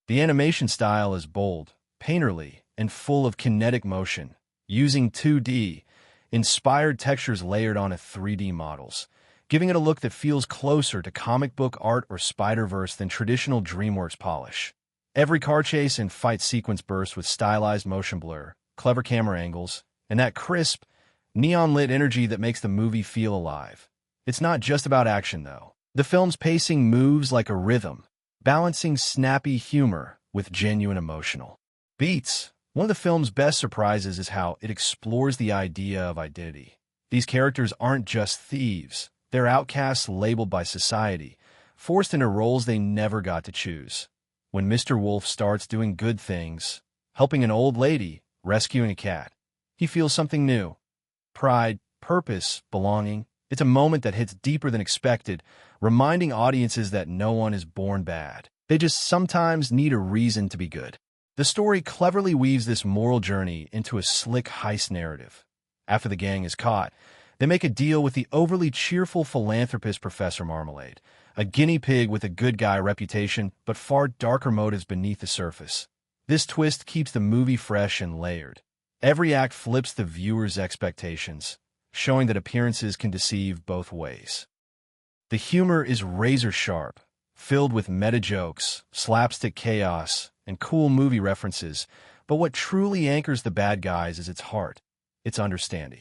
The animation style is bold, painterly, and full of kinetic motion, using 2D, inspired textures layered onto 3D models, giving it a look that feels closer to comic book art or Spider-Verse than traditional DreamWorks polish. Every car chase and fight sequence bursts with stylized motion blur, clever camera angles, and that crisp, neon-lit energy that makes the movie feel alive. It's not just about action, though. The film's pacing moves like a rhythm, balancing snappy humor with genuine emotional beats. One of the film's best surprises is how it explores the idea of identity. These characters aren't just thieves. They're outcasts labeled by society, forced into roles they never got to choose. When Mr. Wolf starts doing good things, helping an old lady, rescuing a cat, he feels something new. Pride, purpose, belonging. It's a moment that hits deeper than expected, reminding audiences that no one is born bad. They just sometimes need a reason to be good. The story cleverly weaves this moral journey into a slick heist narrative. After the gang is caught, they make a deal with the overly cheerful philanthropist Professor Marmalade, a guinea pig with a good guy reputation but far darker motives beneath the surface. This twist keeps the movie fresh and layered. Every act flips the viewer's expectations, showing that appearances can deceive both ways. The humor is razor-sharp, filled with meta-jokes, slapstick chaos, and cool movie references, but what truly anchors The Bad Guys is its heart, its understanding.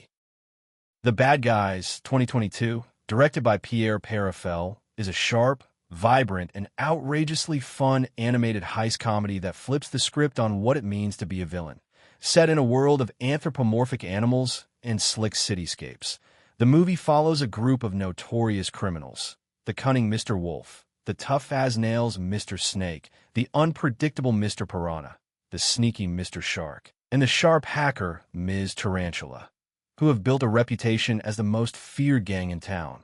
The Bad Guys, 2022, directed by Pierre Perifel, is a sharp, vibrant, and outrageously fun animated heist comedy that flips the script on what it means to be a villain. Set in a world of anthropomorphic animals and slick cityscapes, the movie follows a group of notorious criminals: the cunning Mr. Wolf, the tough-as-nails Mr. Snake, the unpredictable Mr. Piranha, the sneaky Mr. Shark, and the sharp hacker Ms. Tarantula, who have built a reputation as the most feared gang in town.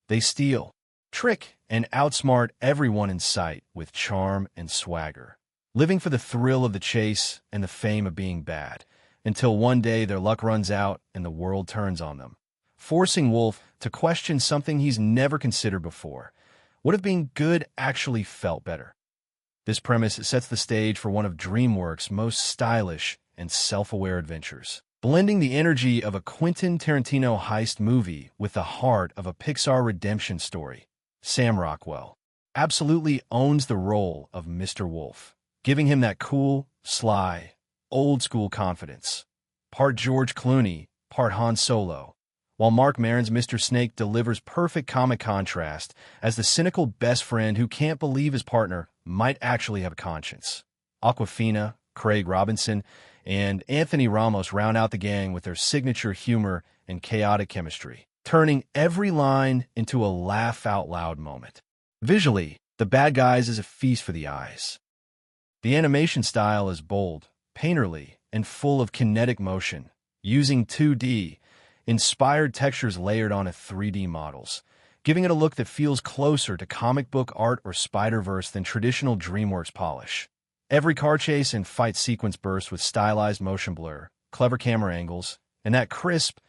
They steal, trick, and outsmart everyone in sight with charm and swagger, living for the thrill of the chase and the fame of being bad, until one day their luck runs out and the world turns on them, forcing Wolf to question something he's never considered before. What if being good actually felt better? This premise sets the stage for one of DreamWorks' most stylish and self-aware adventures, blending the energy of a Quentin Tarantino heist movie with the heart of a Pixar redemption story. Sam Rockwell absolutely owns the role of Mr. Wolf, giving him that cool, sly, old-school confidence. Part George Clooney, part Han Solo, while Mark Maron's Mr. Snake delivers perfect comic contrast as the cynical best friend who can't believe his partner might actually have a conscience. Awkwafina, Craig Robinson, and Anthony Ramos round out the gang with their signature humor and chaotic chemistry, turning every line into a laugh-out-loud moment. Visually, The Bad Guys is a feast for the eyes. The animation style is bold, painterly, and full of kinetic motion, using 2D, inspired textures layered onto 3D models, giving it a look that feels closer to comic book art or Spider-Verse than traditional DreamWorks polish. Every car chase and fight sequence bursts with stylized motion blur, clever camera angles, and that crisp,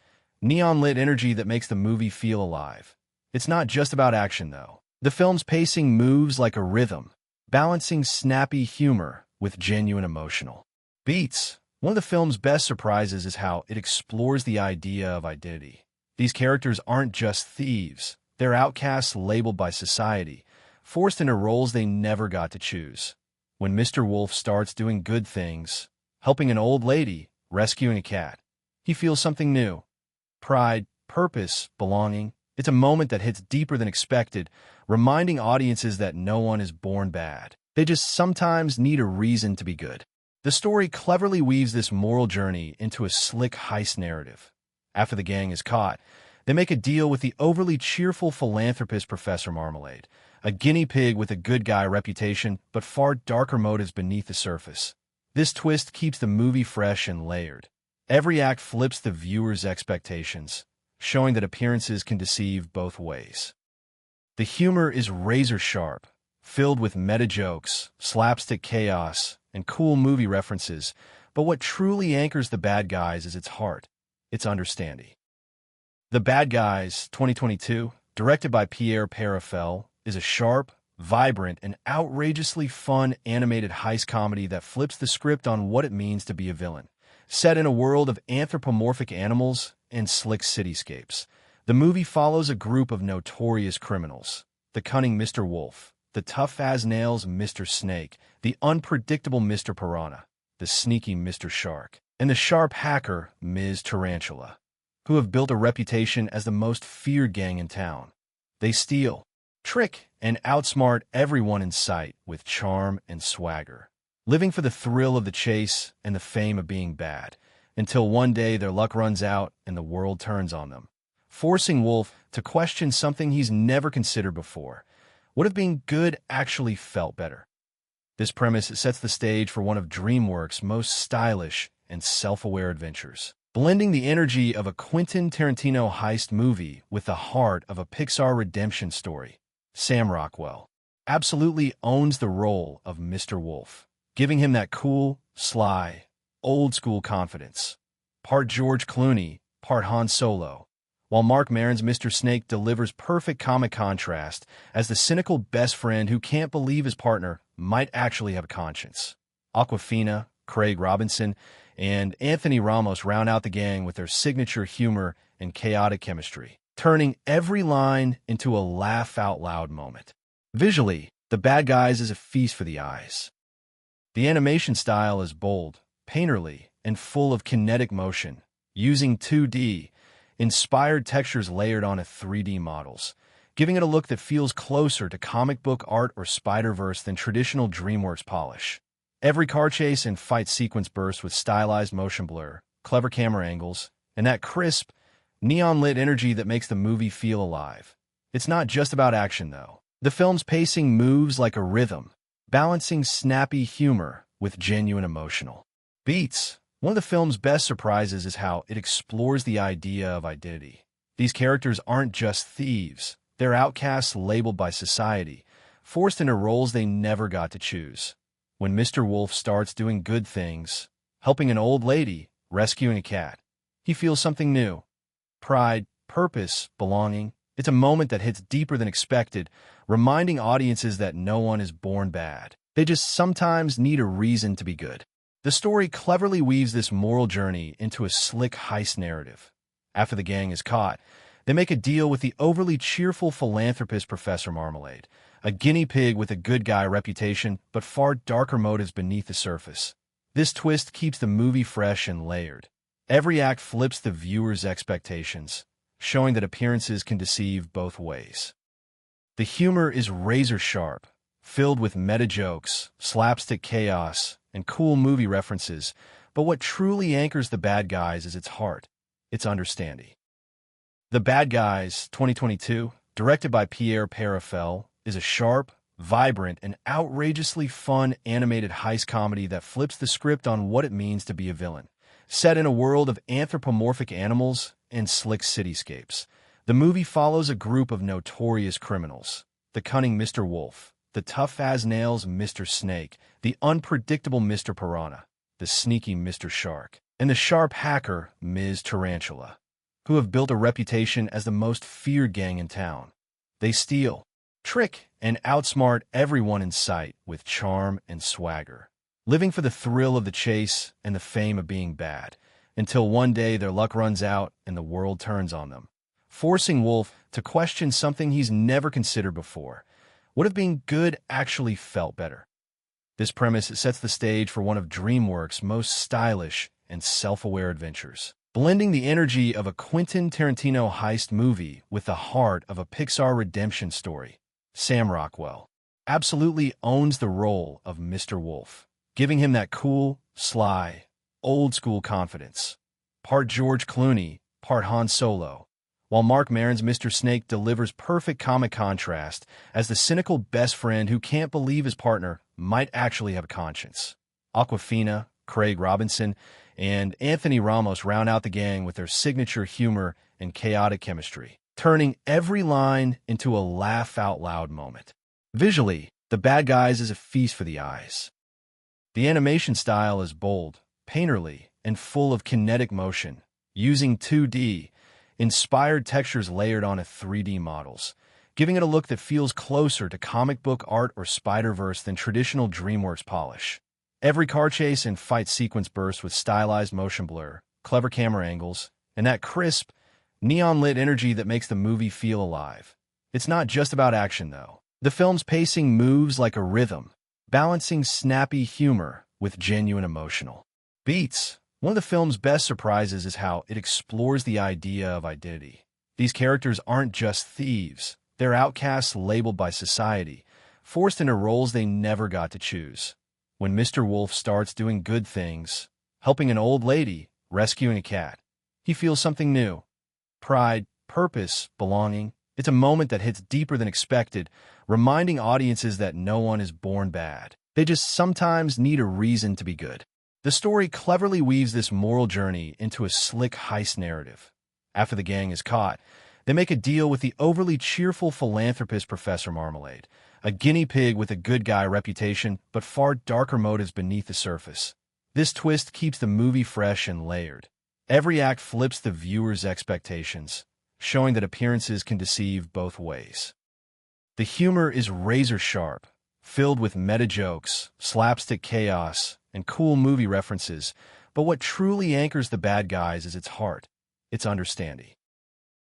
neon-lit energy that makes the movie feel alive. It's not just about action, though. The film's pacing moves like a rhythm, balancing snappy humor with genuine emotional beats. One of the film's best surprises is how it explores the idea of identity. These characters aren't just thieves. They're outcasts labeled by society, forced into roles they never got to choose. When Mr. Wolf starts doing good things, helping an old lady, rescuing a cat, he feels something new. Pride, purpose, belonging. It's a moment that hits deeper than expected, reminding audiences that no one is born bad. They just sometimes need a reason to be good. The story cleverly weaves this moral journey into a slick heist narrative. After the gang is caught, they make a deal with the overly cheerful philanthropist Professor Marmalade, a guinea pig with a good guy reputation but far darker motives beneath the surface. This twist keeps the movie fresh and layered. Every act flips the viewer's expectations, showing that appearances can deceive both ways. The humor is razor-sharp, filled with meta-jokes, slapstick chaos, and cool movie references, but what truly anchors The Bad Guys is its heart, its understanding. The Bad Guys, 2022, directed by Pierre Perifel, is a sharp, vibrant, and outrageously fun animated heist comedy that flips the script on what it means to be a villain. Set in a world of anthropomorphic animals and slick cityscapes, the movie follows a group of notorious criminals: the cunning Mr. Wolf, the tough-as-nails Mr. Snake, the unpredictable Mr. Piranha, the sneaky Mr. Shark, and the sharp hacker Ms. Tarantula, who have built a reputation as the most feared gang in town. They steal, trick, and outsmart everyone in sight with charm and swagger, living for the thrill of the chase and the fame of being bad, until one day their luck runs out and the world turns on them, forcing Wolf to question something he's never considered before. What if being good actually felt better? This premise sets the stage for one of DreamWorks' most stylish and self-aware adventures, blending the energy of a Quentin Tarantino heist movie with the heart of a Pixar redemption story. Sam Rockwell absolutely owns the role of Mr. Wolf, giving him that cool, sly, old-school confidence. Part George Clooney, part Han Solo, while Mark Maron's Mr. Snake delivers perfect comic contrast as the cynical best friend who can't believe his partner might actually have a conscience. Awkwafina, Craig Robinson, and Anthony Ramos round out the gang with their signature humor and chaotic chemistry, turning every line into a laugh-out-loud moment. Visually, The Bad Guys is a feast for the eyes. The animation style is bold, painterly, and full of kinetic motion, using 2D, inspired textures layered onto 3D models, giving it a look that feels closer to comic book art or Spider-Verse than traditional DreamWorks polish. Every car chase and fight sequence bursts with stylized motion blur, clever camera angles, and that crisp, neon-lit energy that makes the movie feel alive. It's not just about action, though. The film's pacing moves like a rhythm, balancing snappy humor with genuine emotional beats. One of the film's best surprises is how it explores the idea of identity. These characters aren't just thieves. They're outcasts labeled by society, forced into roles they never got to choose. When Mr. Wolf starts doing good things, helping an old lady, rescuing a cat, he feels something new. Pride, purpose, belonging. It's a moment that hits deeper than expected, reminding audiences that no one is born bad. They just sometimes need a reason to be good. The story cleverly weaves this moral journey into a slick heist narrative. After the gang is caught, they make a deal with the overly cheerful philanthropist Professor Marmalade, a guinea pig with a good guy reputation but far darker motives beneath the surface. This twist keeps the movie fresh and layered. Every act flips the viewer's expectations, showing that appearances can deceive both ways. The humor is razor-sharp, filled with meta-jokes, slapstick chaos, and cool movie references, but what truly anchors the bad guys is its heart, its understanding. The Bad Guys, 2022, directed by Pierre Perifel, is a sharp, vibrant, and outrageously fun animated heist comedy that flips the script on what it means to be a villain. Set in a world of anthropomorphic animals and slick cityscapes, the movie follows a group of notorious criminals: the cunning Mr. Wolf, the tough-as-nails Mr. Snake, the unpredictable Mr. Piranha, the sneaky Mr. Shark, and the sharp hacker Ms. Tarantula, who have built a reputation as the most feared gang in town. They steal, trick, and outsmart everyone in sight with charm and swagger, living for the thrill of the chase and the fame of being bad, until one day their luck runs out and the world turns on them, forcing Wolf to question something he's never considered before: what if being good actually felt better? This premise sets the stage for one of DreamWorks' most stylish and self-aware adventures, blending the energy of a Quentin Tarantino heist movie with the heart of a Pixar redemption story. Sam Rockwell absolutely owns the role of Mr. Wolf, giving him that cool, sly, old-school confidence. Part George Clooney, part Han Solo, while Mark Maron's Mr. Snake delivers perfect comic contrast as the cynical best friend who can't believe his partner might actually have a conscience. Awkwafina, Craig Robinson, and Anthony Ramos round out the gang with their signature humor and chaotic chemistry, turning every line into a laugh-out-loud moment. Visually, The Bad Guys is a feast for the eyes. The animation style is bold, painterly, and full of kinetic motion, using 2D, inspired textures layered onto 3D models, giving it a look that feels closer to comic book art or Spider-Verse than traditional DreamWorks polish. Every car chase and fight sequence bursts with stylized motion blur, clever camera angles, and that crisp, neon-lit energy that makes the movie feel alive. It's not just about action, though. The film's pacing moves like a rhythm, balancing snappy humor with genuine emotional beats. One of the film's best surprises is how it explores the idea of identity. These characters aren't just thieves. They're outcasts labeled by society, forced into roles they never got to choose. When Mr. Wolf starts doing good things, helping an old lady, rescuing a cat, he feels something new. Pride, purpose, belonging. It's a moment that hits deeper than expected, reminding audiences that no one is born bad. They just sometimes need a reason to be good. The story cleverly weaves this moral journey into a slick heist narrative. After the gang is caught, they make a deal with the overly cheerful philanthropist Professor Marmalade, a guinea pig with a good guy reputation but far darker motives beneath the surface. This twist keeps the movie fresh and layered. Every act flips the viewer's expectations, showing that appearances can deceive both ways. The humor is razor-sharp, filled with meta-jokes, slapstick chaos, and cool movie references, but what truly anchors The Bad Guys is its heart, its understanding.